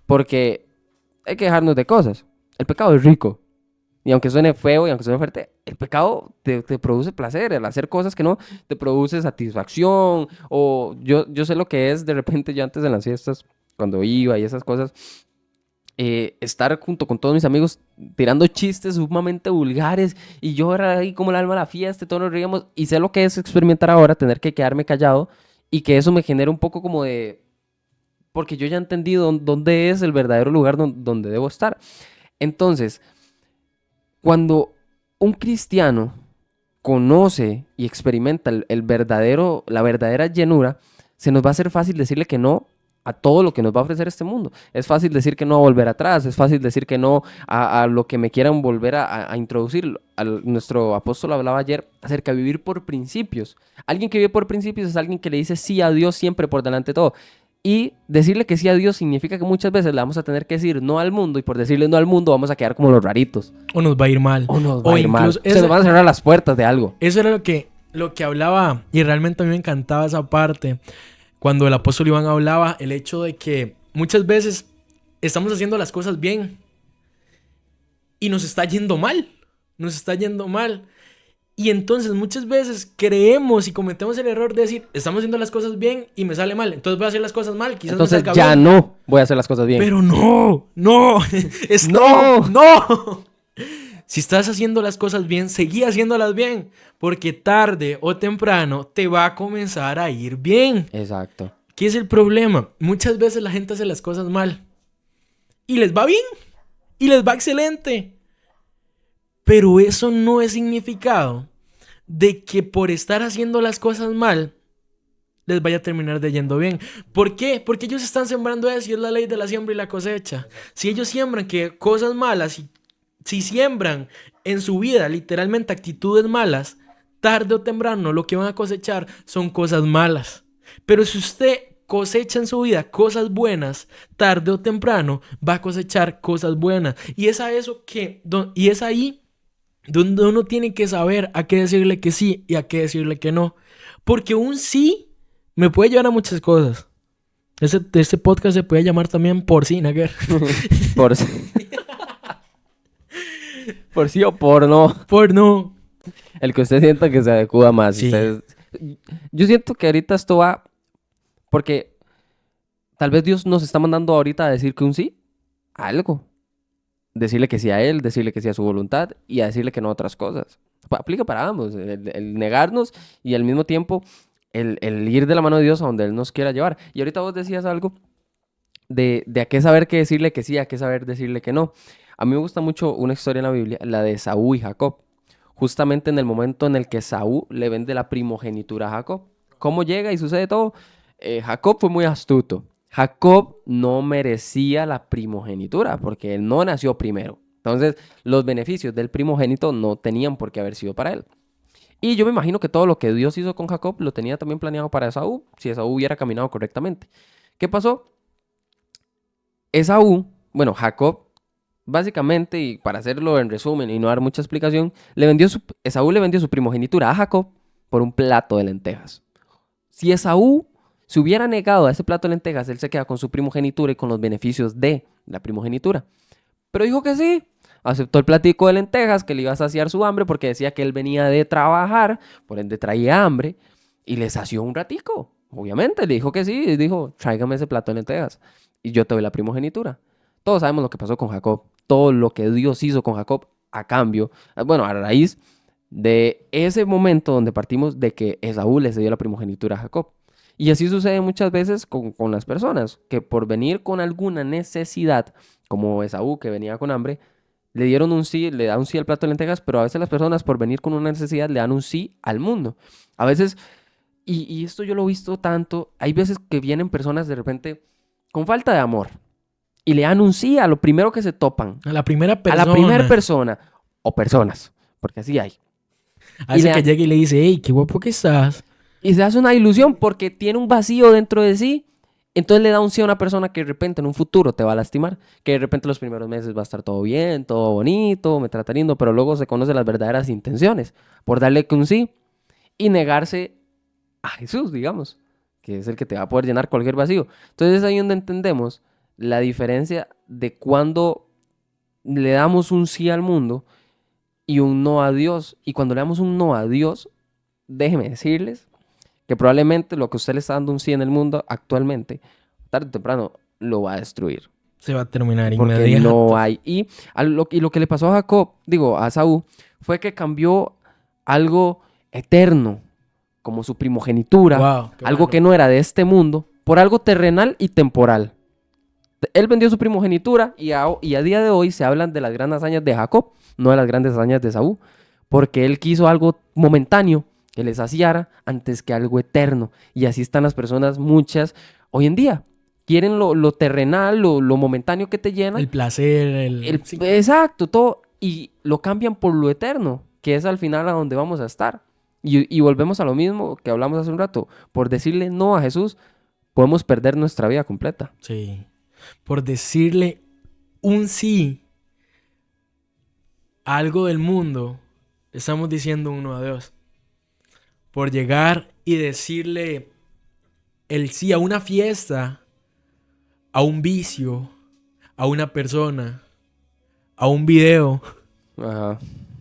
porque hay que dejarnos de cosas. El pecado es rico. Y aunque suene feo y aunque suene fuerte, el pecado te produce placer. El hacer cosas que no te produce satisfacción. O yo sé lo que es de repente yo antes en las fiestas, cuando iba y esas cosas, estar junto con todos mis amigos tirando chistes sumamente vulgares y yo era ahí como el alma de la fiesta y todos nos reíamos. Y sé lo que es experimentar ahora, tener que quedarme callado y que eso me genera un poco como de... Porque yo ya he entendido dónde es el verdadero lugar donde debo estar. Entonces... Cuando un cristiano conoce y experimenta la verdadera llenura, se nos va a hacer fácil decirle que no a todo lo que nos va a ofrecer este mundo. Es fácil decir que no a volver atrás, es fácil decir que no a lo que me quieran volver a introducir. Nuestro apóstol hablaba ayer acerca de vivir por principios. Alguien que vive por principios es alguien que le dice sí a Dios siempre por delante de todo. Y decirle que sí a Dios significa que muchas veces le vamos a tener que decir no al mundo y por decirle no al mundo vamos a quedar como los raritos. O nos va a ir mal. O nos va a ir mal. Se nos van a cerrar las puertas de algo. Eso era lo que hablaba y realmente a mí me encantaba esa parte. Cuando el apóstol Iván hablaba el hecho de que muchas veces estamos haciendo las cosas bien y nos está yendo mal. Nos está yendo mal. Y entonces muchas veces creemos y cometemos el error de decir, estamos haciendo las cosas bien y me sale mal. Entonces voy a hacer las cosas mal, quizás entonces me salga ya bien. No voy a hacer las cosas bien. Pero no. Si estás haciendo las cosas bien, seguí haciéndolas bien. Porque tarde o temprano te va a comenzar a ir bien. Exacto. ¿Qué es el problema? Muchas veces la gente hace las cosas mal. Y les va bien. Y les va excelente. Pero eso no es significado de que por estar haciendo las cosas mal, les vaya a terminar de yendo bien. ¿Por qué? Porque ellos están sembrando eso y es la ley de la siembra y la cosecha. Si ellos siembran que cosas malas, si siembran en su vida literalmente actitudes malas, tarde o temprano lo que van a cosechar son cosas malas. Pero si usted cosecha en su vida cosas buenas, tarde o temprano va a cosechar cosas buenas. Y es ahí donde uno tiene que saber a qué decirle que sí y a qué decirle que no. Porque un sí me puede llevar a muchas cosas. Este podcast se puede llamar también Por sí, Naguer. Por sí. Por sí o por no. Por no. El que usted sienta que se adecua más. Sí. Yo siento que ahorita esto va... Porque tal vez Dios nos está mandando ahorita a decir que un sí a algo. Decirle que sí a Él, decirle que sí a su voluntad y a decirle que no a otras cosas. Aplica para ambos. El negarnos y al mismo tiempo el ir de la mano de Dios a donde Él nos quiera llevar. Y ahorita vos decías algo de a qué saber qué decirle que sí, a qué saber decirle que no. A mí me gusta mucho una historia en la Biblia, la de Esaú y Jacob. Justamente en el momento en el que Esaú le vende la primogenitura a Jacob. ¿Cómo llega y sucede todo? Jacob fue muy astuto. Jacob no merecía la primogenitura porque él no nació primero. Entonces, los beneficios del primogénito no tenían por qué haber sido para él. Y yo me imagino que todo lo que Dios hizo con Jacob lo tenía también planeado para Esaú, si Esaú hubiera caminado correctamente. ¿Qué pasó? Jacob, básicamente, y para hacerlo en resumen y no dar mucha explicación, Esaú le vendió su primogenitura a Jacob por un plato de lentejas. Si Esaú se hubiera negado a ese plato de lentejas, él se queda con su primogenitura y con los beneficios de la primogenitura. Pero dijo que sí. Aceptó el platico de lentejas que le iba a saciar su hambre porque decía que él venía de trabajar, por ende traía hambre, y le sació un ratico. Obviamente, le dijo que sí, y dijo, tráigame ese plato de lentejas y yo te doy la primogenitura. Todos sabemos lo que pasó con Jacob, todo lo que Dios hizo con Jacob a cambio, a raíz de ese momento donde partimos de que Esaú le cedió la primogenitura a Jacob. Y así sucede muchas veces con las personas, que por venir con alguna necesidad, como Esaú que venía con hambre, le dieron un sí, le da un sí al plato de lentejas, pero a veces las personas por venir con una necesidad le dan un sí al mundo. A veces, y esto yo lo he visto tanto, hay veces que vienen personas de repente con falta de amor y le dan un sí a lo primero que se topan. A la primera persona. A la primera persona o personas, porque así hay. A ese que llega y le dice, hey, qué guapo que estás. Y se hace una ilusión porque tiene un vacío dentro de sí. Entonces le da un sí a una persona que de repente en un futuro te va a lastimar. Que de repente los primeros meses va a estar todo bien, todo bonito, me trata lindo, pero luego se conoce las verdaderas intenciones por darle que un sí y negarse a Jesús, digamos, que es el que te va a poder llenar cualquier vacío. Entonces es ahí donde entendemos la diferencia de cuando le damos un sí al mundo y un no a Dios. Y cuando le damos un no a Dios, déjeme decirles que probablemente lo que usted le está dando un sí en el mundo actualmente, tarde o temprano, lo va a destruir. Se va a terminar porque inmediato. No hay. Y lo que le pasó a Esaú, fue que cambió algo eterno, como su primogenitura, Wow, algo que no era de este mundo, por algo terrenal y temporal. Él vendió su primogenitura y a día de hoy se hablan de las grandes hazañas de Jacob, no de las grandes hazañas de Esaú, porque él quiso algo momentáneo que le saciara antes que algo eterno. Y así están las personas, muchas, hoy en día. Quieren lo terrenal, lo momentáneo que te llena. El placer, Sí. Exacto, todo. Y lo cambian por lo eterno, que es al final a donde vamos a estar. Y volvemos a lo mismo que hablamos hace un rato. Por decirle no a Jesús, podemos perder nuestra vida completa. Sí. Por decirle un sí a algo del mundo, estamos diciendo un no a Dios. Por llegar y decirle el sí a una fiesta, a un vicio, a una persona, a un video, Ajá.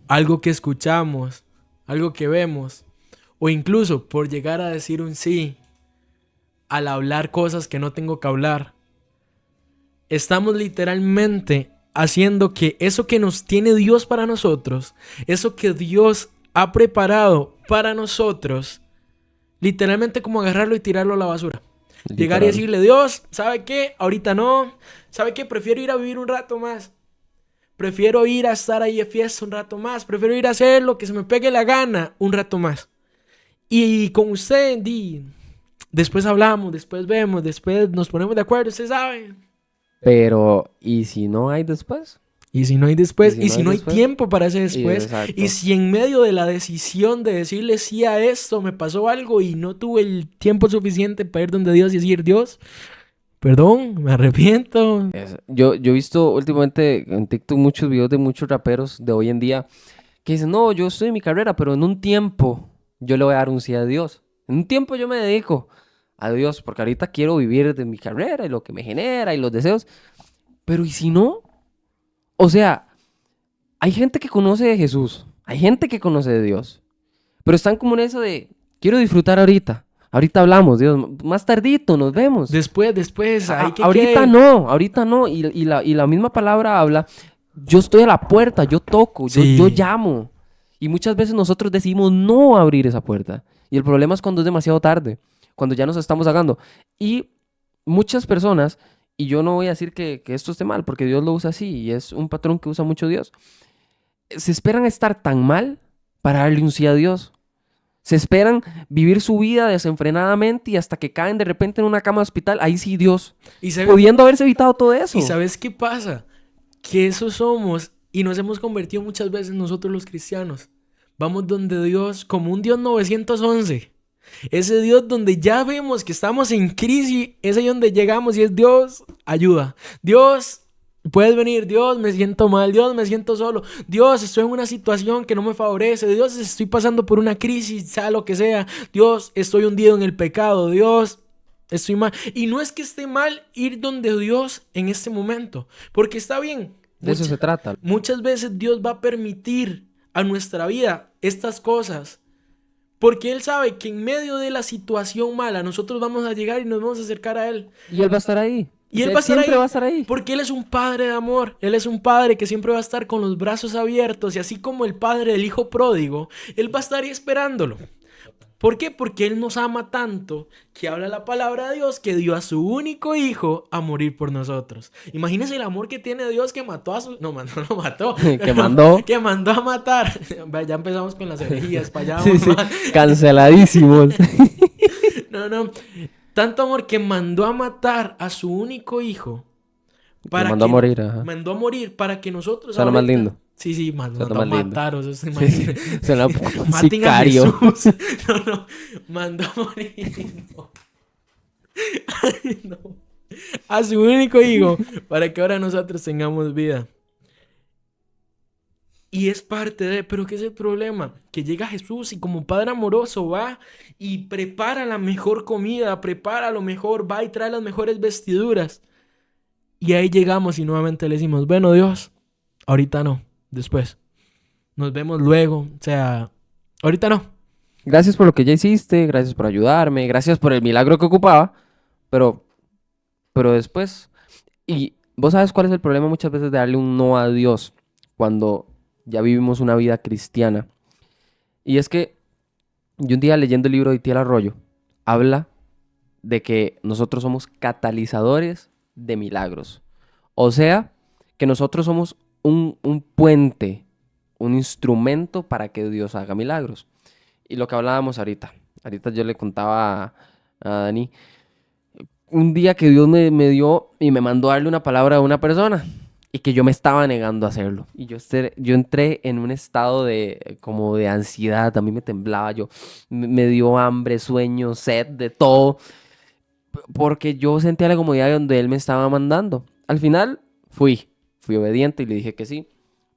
algo que escuchamos, algo que vemos, o incluso por llegar a decir un sí al hablar cosas que no tengo que hablar. Estamos literalmente haciendo que eso que nos tiene Dios para nosotros, eso que Dios ha preparado para nosotros, literalmente como agarrarlo y tirarlo a la basura. Literal. Llegar y decirle, Dios, ¿sabe qué? Ahorita no. ¿Sabe qué? Prefiero ir a vivir un rato más. Prefiero ir a estar ahí de fiesta un rato más. Prefiero ir a hacer lo que se me pegue la gana un rato más. Y con usted, después hablamos, después vemos, después nos ponemos de acuerdo, usted sabe. Pero, ¿y si no hay después? Y si no hay después, y si no hay después, tiempo para ese después, exacto. y si en medio de la decisión de decirle sí a esto me pasó algo y no tuve el tiempo suficiente para ir donde Dios y decir, Dios, perdón, me arrepiento. Yo he visto últimamente en TikTok muchos videos de muchos raperos de hoy en día que dicen, no, yo estoy en mi carrera, pero en un tiempo yo le voy a dar un sí a Dios. En un tiempo yo me dedico a Dios, porque ahorita quiero vivir de mi carrera y lo que me genera y los deseos. Pero ¿y si no? O sea, hay gente que conoce de Jesús, hay gente que conoce de Dios, pero están como en eso de, quiero disfrutar ahorita. Ahorita hablamos, Dios, más tardito nos vemos. Después, ahí que Ahorita no. Y la misma palabra habla, yo estoy a la puerta, yo toco, Sí. yo llamo. Y muchas veces nosotros decidimos no abrir esa puerta. Y el problema es cuando es demasiado tarde, cuando ya nos estamos hagando. Y muchas personas, y yo no voy a decir que esto esté mal, porque Dios lo usa así, y es un patrón que usa mucho Dios, se esperan estar tan mal para darle un sí a Dios. Se esperan vivir su vida desenfrenadamente y hasta que caen de repente en una cama de hospital, ahí sí Dios, ¿Y sabes, pudiendo haberse evitado todo eso. ¿Y sabes qué pasa? Que eso somos y nos hemos convertido muchas veces nosotros los cristianos. Vamos donde Dios como un Dios 911. Ese Dios donde ya vemos que estamos en crisis, ese donde llegamos y es Dios, ayuda. Dios, puedes venir. Dios, me siento mal. Dios, me siento solo. Dios, estoy en una situación que no me favorece. Dios, estoy pasando por una crisis, sea lo que sea. Dios, estoy hundido en el pecado. Dios, estoy mal. Y no es que esté mal ir donde Dios en este momento, porque está bien. De eso se trata. Muchas veces Dios va a permitir a nuestra vida estas cosas, porque Él sabe que en medio de la situación mala nosotros vamos a llegar y nos vamos a acercar a Él. Y Él va a estar ahí. Y Él va a estar siempre ahí, va a estar ahí. porque Él es un Padre de amor. Él es un Padre que siempre va a estar con los brazos abiertos. Y así como el Padre del Hijo pródigo, Él va a estar ahí esperándolo. ¿Por qué? Porque Él nos ama tanto que habla la palabra de Dios que dio a su único hijo a morir por nosotros. Imagínense el amor que tiene Dios que mató a su... No, no lo mató. Que mandó. Que mandó a matar. Ya empezamos con las herejías. Para allá Sí, vamos sí. mal. Canceladísimos. No. Tanto amor que mandó a matar a su único hijo. Lo mandó a morir, ajá. Mandó a morir para que nosotros... Suena más lindo. Sí, mandó Suena a más lindo. matar. O sea, se Sí, imagina. suena un Maten a sicario. Jesús. No. Mandó a morir. No. Ay, no. A su único hijo para que ahora nosotros tengamos vida. Y es parte de... Pero ¿qué es el problema? Que llega Jesús y como Padre amoroso va y prepara la mejor comida, prepara lo mejor, va y trae las mejores vestiduras. Y ahí llegamos y nuevamente le decimos, bueno, Dios, ahorita no, después. Nos vemos luego, o sea, ahorita no. Gracias por lo que ya hiciste, gracias por ayudarme, gracias por el milagro que ocupaba, pero después... Y vos sabes cuál es el problema muchas veces de darle un no a Dios cuando ya vivimos una vida cristiana. Y es que yo un día leyendo el libro de Itiel Arroyo, habla de que nosotros somos catalizadores de milagros. O sea, que nosotros somos un puente, un instrumento para que Dios haga milagros. Y lo que hablábamos ahorita yo le contaba a Dani, un día que Dios me dio y me mandó a darle una palabra a una persona y que yo me estaba negando a hacerlo. Y yo entré en un estado como de ansiedad, a mí me temblaba, me dio hambre, sueño, sed, de todo, porque yo sentía la comodidad donde Él me estaba mandando. Al final fui obediente y le dije que sí.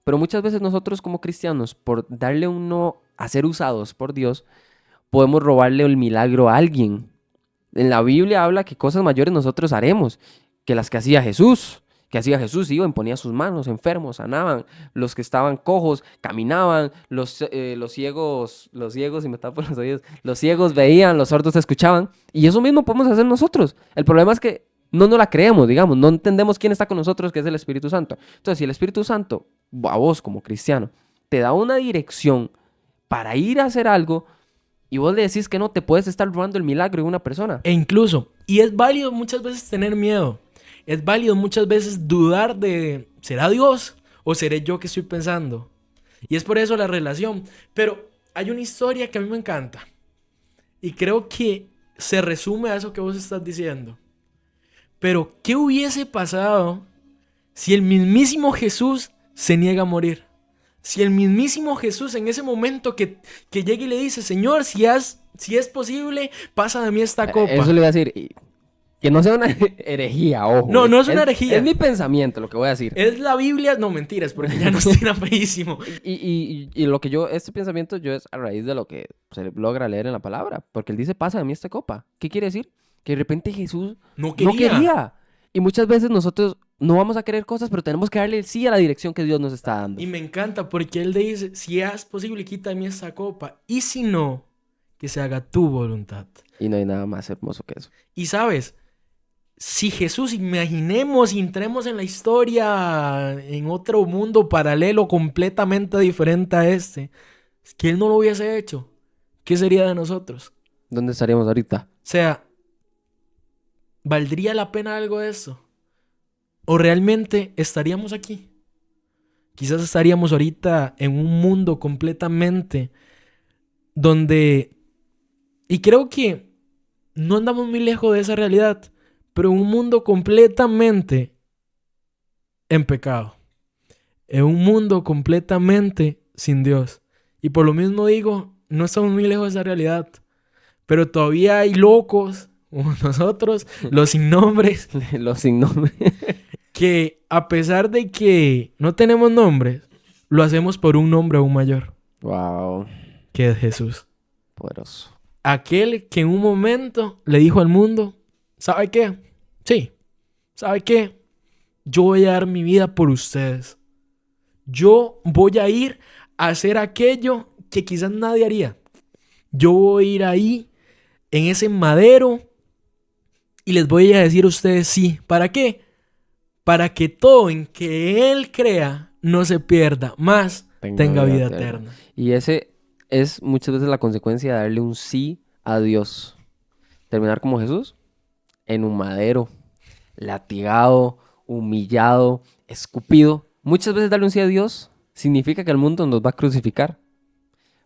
Pero muchas veces nosotros como cristianos, por darle un no a ser usados por Dios, podemos robarle el milagro a alguien. En la Biblia habla que cosas mayores nosotros haremos que las que hacía Jesús. Iba, imponía sus manos, enfermos sanaban, los que estaban cojos caminaban, los ciegos, y me tapo los oídos, los ciegos veían, los sordos escuchaban, y eso mismo podemos hacer nosotros. El problema es que no nos la creemos, digamos, no entendemos quién está con nosotros, que es el Espíritu Santo. Entonces, si el Espíritu Santo, a vos como cristiano, te da una dirección para ir a hacer algo, y vos le decís que no, te puedes estar robando el milagro de una persona. E incluso, y es válido muchas veces tener miedo. Es válido muchas veces dudar de, ¿será Dios o seré yo que estoy pensando? Y es por eso la relación. Pero hay una historia que a mí me encanta. Y creo que se resume a eso que vos estás diciendo. Pero, ¿qué hubiese pasado si el mismísimo Jesús se niega a morir? Si el mismísimo Jesús en ese momento que llega y le dice, Señor, si es posible, pasa de mí esta copa. Eso le iba a decir. Que no sea una herejía, ojo. No, no es una herejía. Es mi pensamiento lo que voy a decir. Es la Biblia, no mentiras, porque ya no estoy feísimo. Y lo que este pensamiento yo es a raíz de lo que se logra leer en la palabra. Porque él dice, pasa de mí esta copa. ¿Qué quiere decir? Que de repente Jesús No no quería. quería. Y muchas veces nosotros no vamos a querer cosas, pero tenemos que darle el sí a la dirección que Dios nos está dando. Y me encanta porque él dice, si es posible, quita de mí esta copa. Y si no, que se haga tu voluntad. Y no hay nada más hermoso que eso. Y sabes, si Jesús, imaginemos y entremos en la historia, en otro mundo paralelo completamente diferente a este, que él no lo hubiese hecho, ¿qué sería de nosotros? ¿Dónde estaríamos ahorita? O sea, ¿valdría la pena algo de eso? ¿O realmente estaríamos aquí? Quizás estaríamos ahorita en un mundo completamente donde... Y creo que no andamos muy lejos de esa realidad, pero en un mundo completamente en pecado. En un mundo completamente sin Dios. Y por lo mismo digo, no estamos muy lejos de esa realidad. Pero todavía hay locos, como nosotros, los sin nombres, Los sin nombre. que a pesar de que no tenemos nombres, lo hacemos por un nombre aún mayor, Wow. que es Jesús. Poderoso. Aquel que en un momento le dijo al mundo, ¿sabe qué? Sí, ¿sabe qué? Yo voy a dar mi vida por ustedes. Yo voy a ir a hacer aquello que quizás nadie haría. Yo voy a ir ahí, en ese madero, y les voy a decir a ustedes sí. ¿Para qué? Para que todo en que Él crea no se pierda, más tenga vida eterna. Y ese es muchas veces la consecuencia de darle un sí a Dios. Terminar como Jesús en un madero, latigado, humillado, escupido. Muchas veces darle un sí a Dios significa que el mundo nos va a crucificar.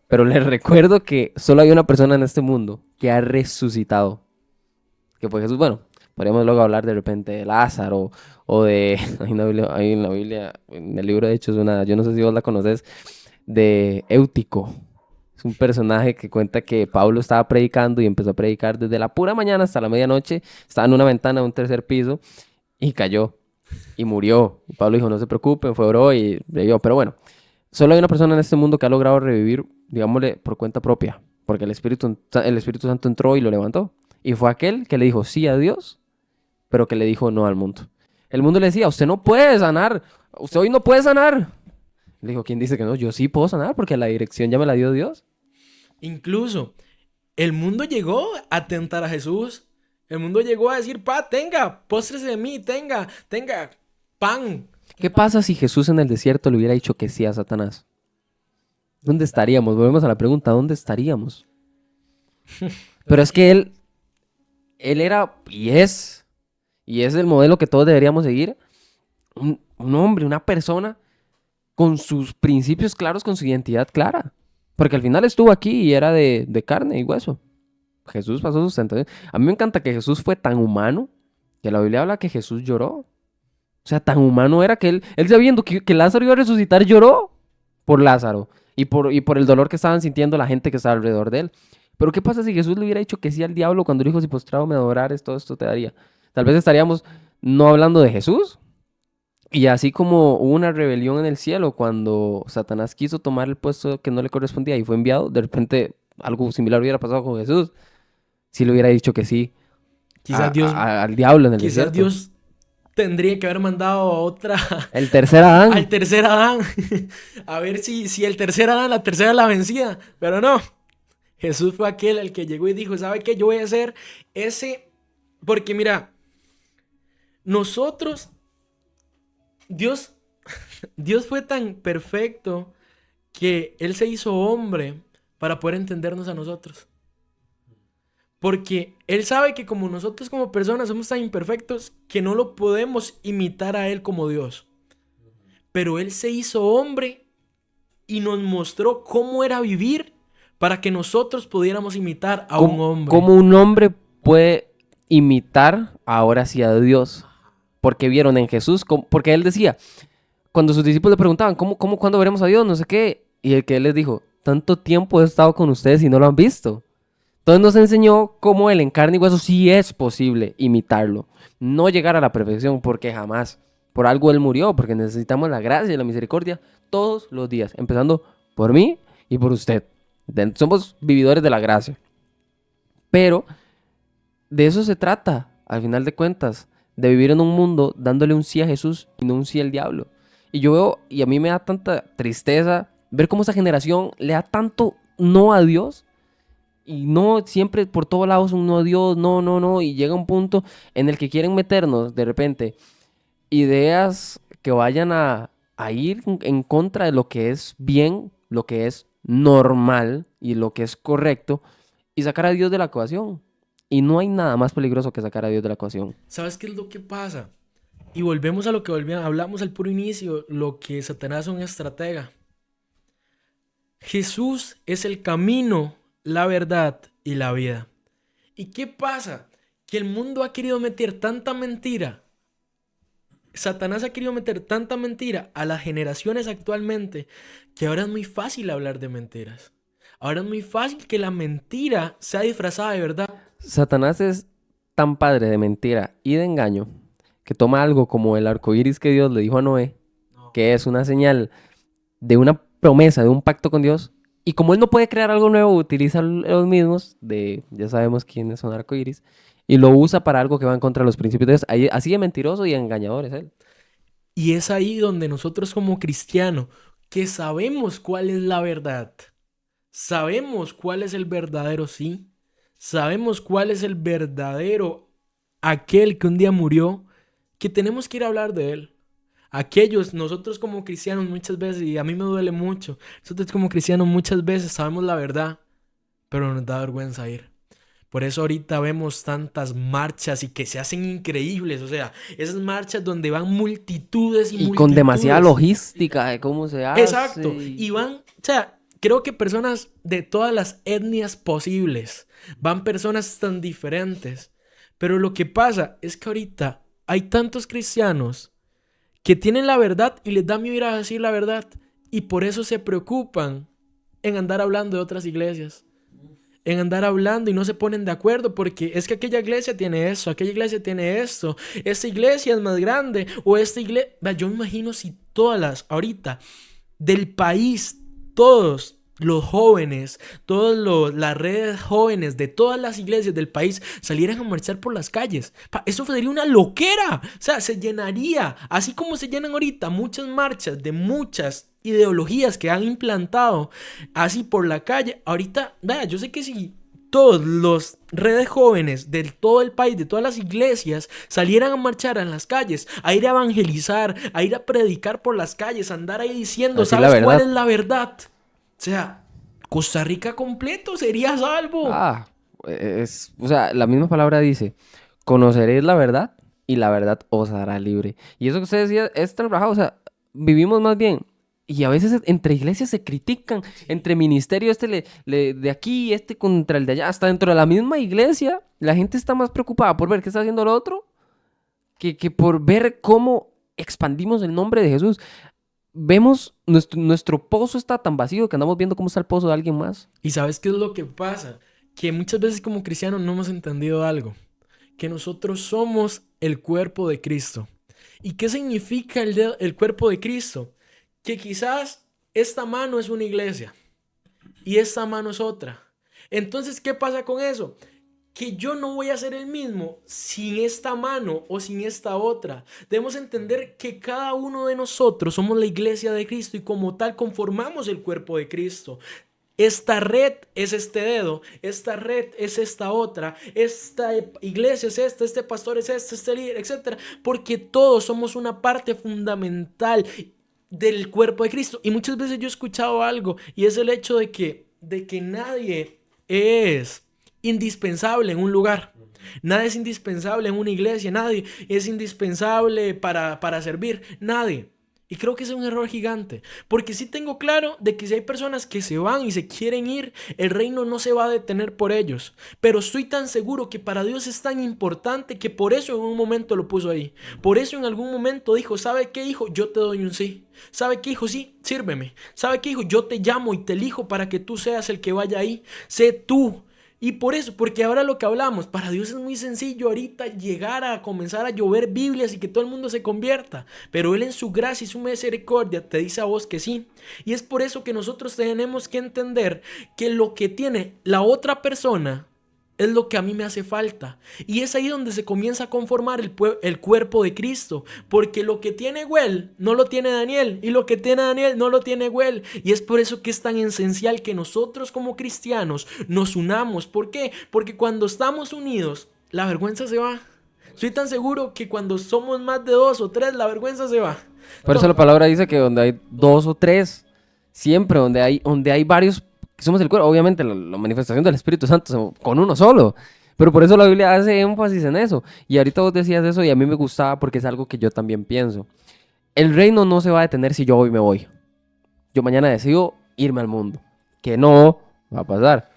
Pero les recuerdo que solo hay una persona en este mundo que ha resucitado. Que fue Jesús. Bueno, podríamos luego hablar de repente de Lázaro o de... Hay en la Biblia, en el libro de Hechos, yo no sé si vos la conoces, de Éutico. Es un personaje que cuenta que Pablo estaba predicando y empezó a predicar desde la pura mañana hasta la medianoche. Estaba en una ventana de un tercer piso y cayó y murió. Y Pablo dijo, no se preocupen, fue oró y revivió. Pero bueno, solo hay una persona en este mundo que ha logrado revivir, digámosle, por cuenta propia. Porque el Espíritu Santo entró y lo levantó. Y fue aquel que le dijo sí a Dios, pero que le dijo no al mundo. El mundo le decía, usted no puede sanar. Usted hoy no puede sanar. Le dijo, ¿quién dice que no? Yo sí puedo sanar porque la dirección ya me la dio Dios. Incluso, el mundo llegó a tentar a Jesús. El mundo llegó a decir, tenga, póstrese de mí, tenga pan. ¿Qué pasa si Jesús en el desierto le hubiera dicho que sí a Satanás? ¿Dónde estaríamos? Volvemos a la pregunta, ¿dónde estaríamos? Pero es que él era y es el modelo que todos deberíamos seguir. Un hombre, una persona con sus principios claros, con su identidad clara. Porque al final estuvo aquí y era de carne y hueso. Jesús pasó sus tentaciones. A mí me encanta que Jesús fue tan humano que la Biblia habla que Jesús lloró. O sea, tan humano era que él sabiendo que Lázaro iba a resucitar, lloró por Lázaro y por el dolor que estaban sintiendo la gente que estaba alrededor de él. Pero ¿qué pasa si Jesús le hubiera dicho que sí al diablo cuando le dijo, si postrado me adorares, todo esto te daría? Tal vez estaríamos no hablando de Jesús. Y así como hubo una rebelión en el cielo cuando Satanás quiso tomar el puesto que no le correspondía y fue enviado, de repente algo similar hubiera pasado con Jesús. Si le hubiera dicho que sí Quizás Dios, al diablo en el quizás desierto. Dios tendría que haber mandado a otra... El tercer Adán. Al tercer Adán. A ver si el tercer Adán, la tercera la vencía. Pero no. Jesús fue aquel el que llegó y dijo, ¿sabe qué? Yo voy a hacer ese... Porque mira, nosotros... Dios fue tan perfecto que Él se hizo hombre para poder entendernos a nosotros. Porque Él sabe que como nosotros como personas somos tan imperfectos que no lo podemos imitar a Él como Dios. Pero Él se hizo hombre y nos mostró cómo era vivir para que nosotros pudiéramos imitar a un hombre. ¿Cómo un hombre puede imitar ahora sí a Dios? Porque vieron en Jesús, porque Él decía, cuando sus discípulos le preguntaban, ¿cuándo veremos a Dios? No sé qué. Y el que Él les dijo, tanto tiempo he estado con ustedes y no lo han visto. Entonces nos enseñó cómo el en carne y hueso sí es posible imitarlo. No llegar a la perfección, porque jamás. Por algo Él murió, porque necesitamos la gracia y la misericordia todos los días, empezando por mí y por usted. Somos vividores de la gracia. Pero de eso se trata, al final de cuentas, de vivir en un mundo dándole un sí a Jesús y no un sí al diablo. Y yo veo, y a mí me da tanta tristeza ver cómo esa generación le da tanto no a Dios. Y no, siempre por todos lados un no a Dios, no, no, no. Y llega un punto en el que quieren meternos de repente ideas que vayan a ir en contra de lo que es bien, lo que es normal y lo que es correcto, y sacar a Dios de la ecuación. Y no hay nada más peligroso que sacar a Dios de la ecuación. ¿Sabes qué es lo que pasa? Y volvemos a lo que hablamos al puro inicio, lo que Satanás es un estratega. Jesús es el camino, la verdad y la vida. ¿Y qué pasa? Que el mundo ha querido meter tanta mentira. Satanás ha querido meter tanta mentira a las generaciones actualmente que ahora es muy fácil hablar de mentiras. Ahora es muy fácil que la mentira sea disfrazada de verdad. Satanás es tan padre de mentira y de engaño que toma algo como el arco iris que Dios le dijo a Noé, que es una señal de una promesa, de un pacto con Dios. Y como él no puede crear algo nuevo, utiliza los mismos, ya sabemos quiénes son arcoíris, y lo usa para algo que va en contra de los principios de Dios. Así de mentiroso y engañador es él. Y es ahí donde nosotros como cristianos, que sabemos cuál es la verdad, sabemos cuál es el verdadero sí, sabemos cuál es el verdadero aquel que un día murió, que tenemos que ir a hablar de él. Nosotros como cristianos muchas veces, y a mí me duele mucho, nosotros como cristianos muchas veces sabemos la verdad, pero nos da vergüenza ir. Por eso ahorita vemos tantas marchas y que se hacen increíbles, o sea, esas marchas donde van multitudes y Y con demasiada multitudes. logística de cómo se hace. Exacto, y van, o sea, creo que personas de todas las etnias posibles, van personas tan diferentes, pero lo que pasa es que ahorita hay tantos cristianos que tienen la verdad y les da miedo ir a decir la verdad y por eso se preocupan en andar hablando de otras iglesias, en andar hablando y no se ponen de acuerdo porque es que aquella iglesia tiene eso, aquella iglesia tiene esto, esta iglesia es más grande o esta iglesia, yo me imagino si todas las ahorita del país, todos los jóvenes, las redes jóvenes de todas las iglesias del país salieran a marchar por las calles. Eso sería una loquera. O sea, se llenaría, así como se llenan ahorita muchas marchas de muchas ideologías que han implantado así por la calle. Ahorita, vea, yo sé que si todos los redes jóvenes de todo el país, de todas las iglesias, salieran a marchar en las calles, a ir a evangelizar, a ir a predicar por las calles, a andar ahí diciendo, Así ¿sabes cuál es la verdad? O sea, Costa Rica completo sería salvo. O sea, la misma palabra dice, conoceréis la verdad y la verdad os hará libre. Y eso que usted decía es trabajado, o sea, vivimos más bien. Y a veces entre iglesias se critican, entre ministerio de aquí, contra el de allá, hasta dentro de la misma iglesia, la gente está más preocupada por ver qué está haciendo el otro que por ver cómo expandimos el nombre de Jesús. Vemos, nuestro pozo está tan vacío que andamos viendo cómo está el pozo de alguien más. ¿Y sabes qué es lo que pasa? Que muchas veces como cristianos no hemos entendido algo. Que nosotros somos el cuerpo de Cristo. ¿Y qué significa el cuerpo de Cristo? Que quizás esta mano es una iglesia y esta mano es otra. Entonces, ¿qué pasa con eso? Que yo no voy a ser el mismo sin esta mano o sin esta otra. Debemos entender que cada uno de nosotros somos la iglesia de Cristo y como tal conformamos el cuerpo de Cristo. Esta red es este dedo, esta red es esta otra, esta iglesia es esta, este pastor es este líder, etc. Porque todos somos una parte fundamental del cuerpo de Cristo. Y muchas veces yo he escuchado algo y es el hecho de que nadie es indispensable en un lugar. Nadie es indispensable en una iglesia. Nadie es indispensable para servir. Nadie. Y creo que es un error gigante. Porque sí tengo claro de que si hay personas que se van y se quieren ir, el reino no se va a detener por ellos. Pero estoy tan seguro que para Dios es tan importante que por eso en un momento lo puso ahí. Por eso en algún momento dijo, ¿sabe qué, hijo? Yo te doy un sí. ¿Sabe qué, hijo? Sí, sírveme. ¿Sabe qué, hijo? Yo te llamo y te elijo para que tú seas el que vaya ahí. Sé tú. Y por eso, porque ahora lo que hablamos, para Dios es muy sencillo ahorita llegar a comenzar a llover Biblias y que todo el mundo se convierta. Pero Él en su gracia y su misericordia te dice a vos que sí. Y es por eso que nosotros tenemos que entender que lo que tiene la otra persona es lo que a mí me hace falta. Y es ahí donde se comienza a conformar el cuerpo de Cristo. Porque lo que tiene Güell no lo tiene Daniel. Y lo que tiene Daniel no lo tiene Güell. Y es por eso que es tan esencial que nosotros como cristianos nos unamos. ¿Por qué? Porque cuando estamos unidos, la vergüenza se va. Estoy tan seguro que cuando somos más de 2 o 3, la vergüenza se va. Por eso la palabra dice que donde hay 2 o 3, siempre donde hay varios, que somos el cuerpo, obviamente la manifestación del Espíritu Santo con uno solo. Pero por eso la Biblia hace énfasis en eso. Y ahorita vos decías eso y a mí me gustaba porque es algo que yo también pienso. El reino no se va a detener si yo hoy me voy. Yo mañana decido irme al mundo. Que no va a pasar.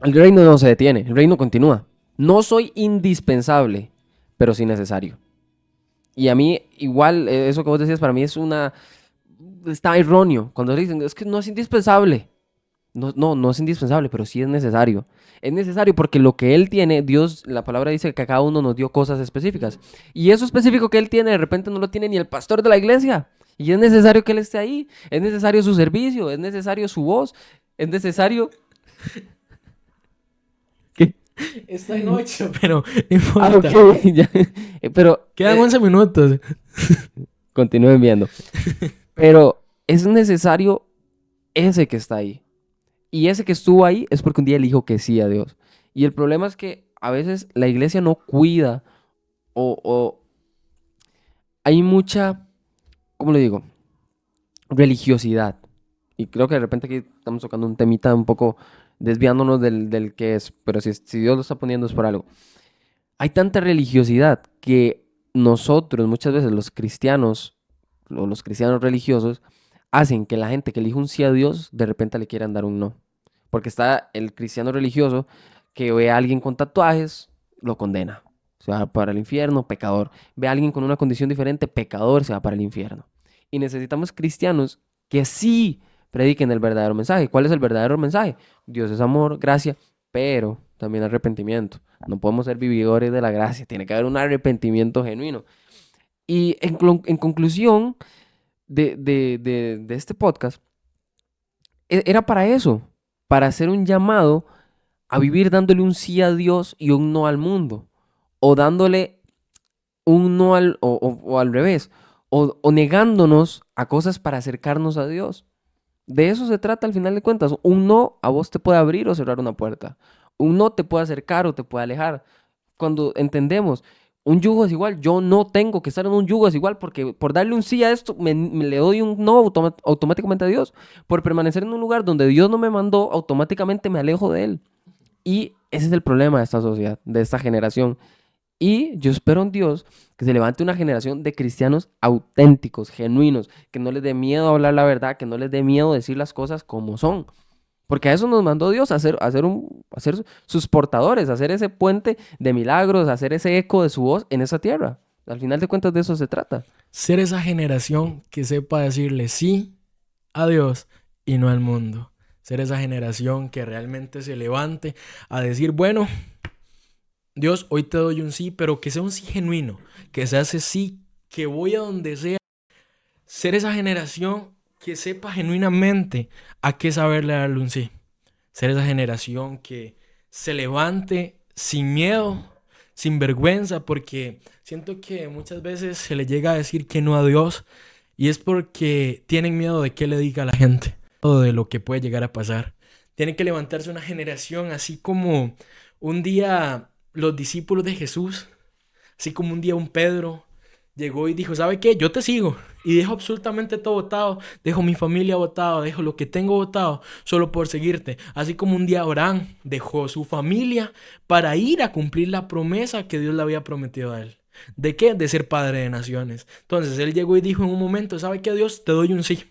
El reino no se detiene, el reino continúa. No soy indispensable, pero sí necesario. Y a mí, igual, eso que vos decías, para mí está erróneo. Cuando dicen, es que no es indispensable. No es indispensable, pero sí es necesario. Es necesario porque lo que Él tiene, Dios, la palabra dice que a cada uno nos dio cosas específicas. Y eso específico que Él tiene, de repente no lo tiene ni el pastor de la iglesia. Y es necesario que Él esté ahí. Es necesario su servicio, es necesario su voz, es necesario... ¿Qué? Está en 8, pero no importa. Ok, ya. Pero... Quedan 11 minutos. Continúen viendo. Pero es necesario ese que está ahí. Y ese que estuvo ahí es porque un día él dijo que sí a Dios. Y el problema es que a veces la iglesia no cuida o hay mucha, ¿cómo le digo? Religiosidad. Y creo que de repente aquí estamos tocando un temita un poco desviándonos del que es. Pero si Dios lo está poniendo es por algo. Hay tanta religiosidad que nosotros, muchas veces los cristianos, o los cristianos religiosos, hacen que la gente que elige un sí a Dios, de repente le quieran dar un no. Porque está el cristiano religioso que ve a alguien con tatuajes, lo condena. Se va para el infierno, pecador. Ve a alguien con una condición diferente, pecador, se va para el infierno. Y necesitamos cristianos que sí prediquen el verdadero mensaje. ¿Cuál es el verdadero mensaje? Dios es amor, gracia, pero también arrepentimiento. No podemos ser vividores de la gracia, tiene que haber un arrepentimiento genuino. Y en conclusión de este podcast, era para eso, para hacer un llamado a vivir dándole un sí a Dios y un no al mundo, o dándole un no o al revés, o negándonos a cosas para acercarnos a Dios. De eso se trata al final de cuentas. Un no a vos te puede abrir o cerrar una puerta. Un no te puede acercar o te puede alejar. Cuando entendemos, un yugo es igual, yo no tengo que estar en un yugo es igual porque por darle un sí a esto me le doy un no automáticamente a Dios. Por permanecer en un lugar donde Dios no me mandó, automáticamente me alejo de Él. Y ese es el problema de esta sociedad, de esta generación. Y yo espero en Dios que se levante una generación de cristianos auténticos, genuinos, que no les dé miedo hablar la verdad, que no les dé miedo decir las cosas como son. Porque a eso nos mandó Dios, a ser sus portadores, a hacer ese puente de milagros, a hacer ese eco de su voz en esa tierra. Al final de cuentas de eso se trata. Ser esa generación que sepa decirle sí a Dios y no al mundo. Ser esa generación que realmente se levante a decir, bueno, Dios, hoy te doy un sí, pero que sea un sí genuino, que sea ese sí, que voy a donde sea. Ser esa generación que sepa genuinamente a qué saberle darle un sí. Ser esa generación que se levante sin miedo, sin vergüenza, porque siento que muchas veces se le llega a decir que no a Dios y es porque tienen miedo de qué le diga la gente o de lo que puede llegar a pasar. Tiene que levantarse una generación así como un día los discípulos de Jesús, así como un día un Pedro llegó y dijo, ¿sabe qué? Yo te sigo. Y dejo absolutamente todo botado. Dejo mi familia botada. Dejo lo que tengo botado solo por seguirte. Así como un día Abraham dejó su familia para ir a cumplir la promesa que Dios le había prometido a él. ¿De qué? De ser padre de naciones. Entonces él llegó y dijo en un momento, ¿sabe qué, Dios? Te doy un sí.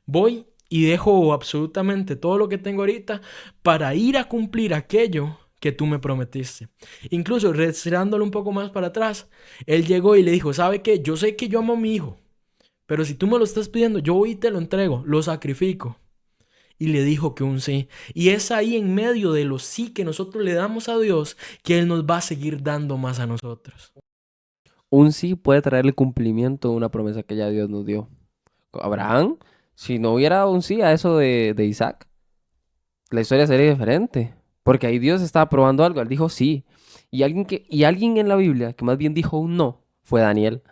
Voy y dejo absolutamente todo lo que tengo ahorita para ir a cumplir aquello que tú me prometiste. Incluso retirándolo un poco más para atrás, él llegó y le dijo, ¿sabe qué? Yo sé que yo amo a mi hijo, pero si tú me lo estás pidiendo, yo voy y te lo entrego, lo sacrifico. y le dijo que un sí. Y es ahí en medio de los sí que nosotros le damos a Dios que Él nos va a seguir dando más a nosotros. Un sí puede traer el cumplimiento de una promesa que ya Dios nos dio. Abraham, si no hubiera un sí a eso de Isaac, la historia sería diferente. Porque ahí Dios estaba probando algo. Él dijo sí. Y alguien en la Biblia que más bien dijo un no fue Daniel.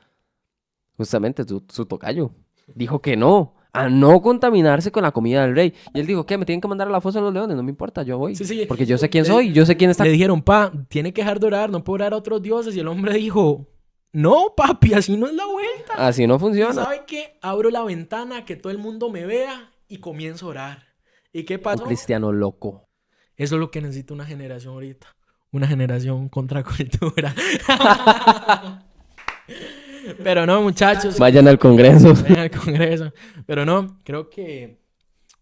Justamente su tocayo. Dijo que no. A no contaminarse con la comida del rey. Y él dijo, ¿qué? ¿Me tienen que mandar a la fosa de los leones? No me importa, yo voy. Sí. Porque yo sé quién soy, yo sé quién está. Le dijeron, pa, tiene que dejar de orar, no puede orar a otros dioses. Y el hombre dijo, no, papi, así no es la vuelta. Así no funciona. ¿Sabe qué? Abro la ventana, que todo el mundo me vea y comienzo a orar. ¿Y qué pasó? Un cristiano loco. Eso es lo que necesita una generación ahorita. Una generación contra cultura. Pero no, muchachos. Vayan al Congreso. Vayan al Congreso. Pero no, creo que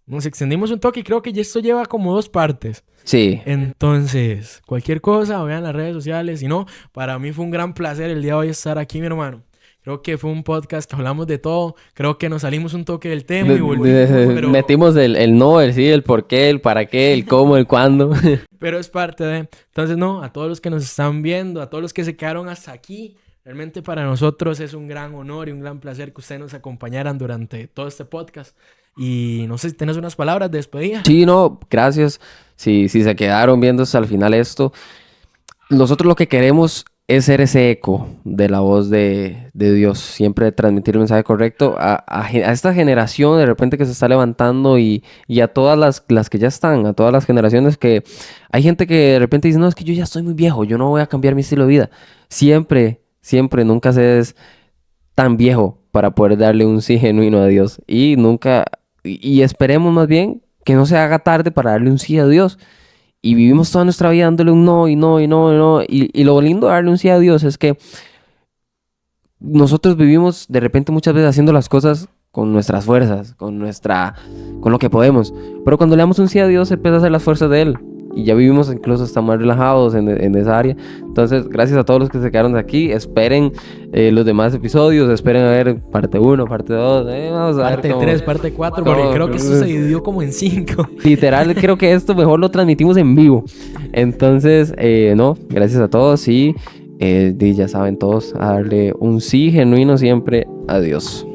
nos extendimos un toque y creo que ya esto lleva como 2 partes. Sí. Entonces, cualquier cosa, vean las redes sociales. Si no, para mí fue un gran placer el día de hoy estar aquí, mi hermano. Creo que fue un podcast que hablamos de todo. Creo que nos salimos un toque del tema y volvimos. Pero... metimos el no, el sí, el por qué, el para qué, el cómo, el cuándo. Pero es parte de... Entonces, no, a todos los que nos están viendo, a todos los que se quedaron hasta aquí, realmente para nosotros es un gran honor y un gran placer que ustedes nos acompañaran durante todo este podcast. Y no sé si tienes unas palabras de despedida. Sí, no, gracias. Si se quedaron viendo hasta el final esto, nosotros lo que queremos es ser ese eco de la voz de Dios, siempre transmitir el mensaje correcto a esta generación de repente que se está levantando y a todas las que ya están, a todas las generaciones que hay gente que de repente dice, no, es que yo ya estoy muy viejo, yo no voy a cambiar mi estilo de vida. Siempre, nunca se es tan viejo para poder darle un sí genuino a Dios y esperemos más bien que no se haga tarde para darle un sí a Dios. Y vivimos toda nuestra vida dándole un no, y no, y no, y no. Y lo lindo de darle un sí a Dios es que nosotros vivimos de repente muchas veces haciendo las cosas con nuestras fuerzas, con lo que podemos. Pero cuando le damos un sí a Dios, empieza a hacer las fuerzas de Él. Y ya vivimos incluso hasta más relajados en esa área. Entonces, gracias a todos los que se quedaron de aquí. Esperen los demás episodios. Esperen a ver parte 1, parte 2. Vamos a parte 3, parte 4. Porque creo que esto se dividió como en 5. Literal, creo que esto mejor lo transmitimos en vivo. Entonces, no, gracias a todos. Y ya saben todos a darle un sí genuino siempre a Dios.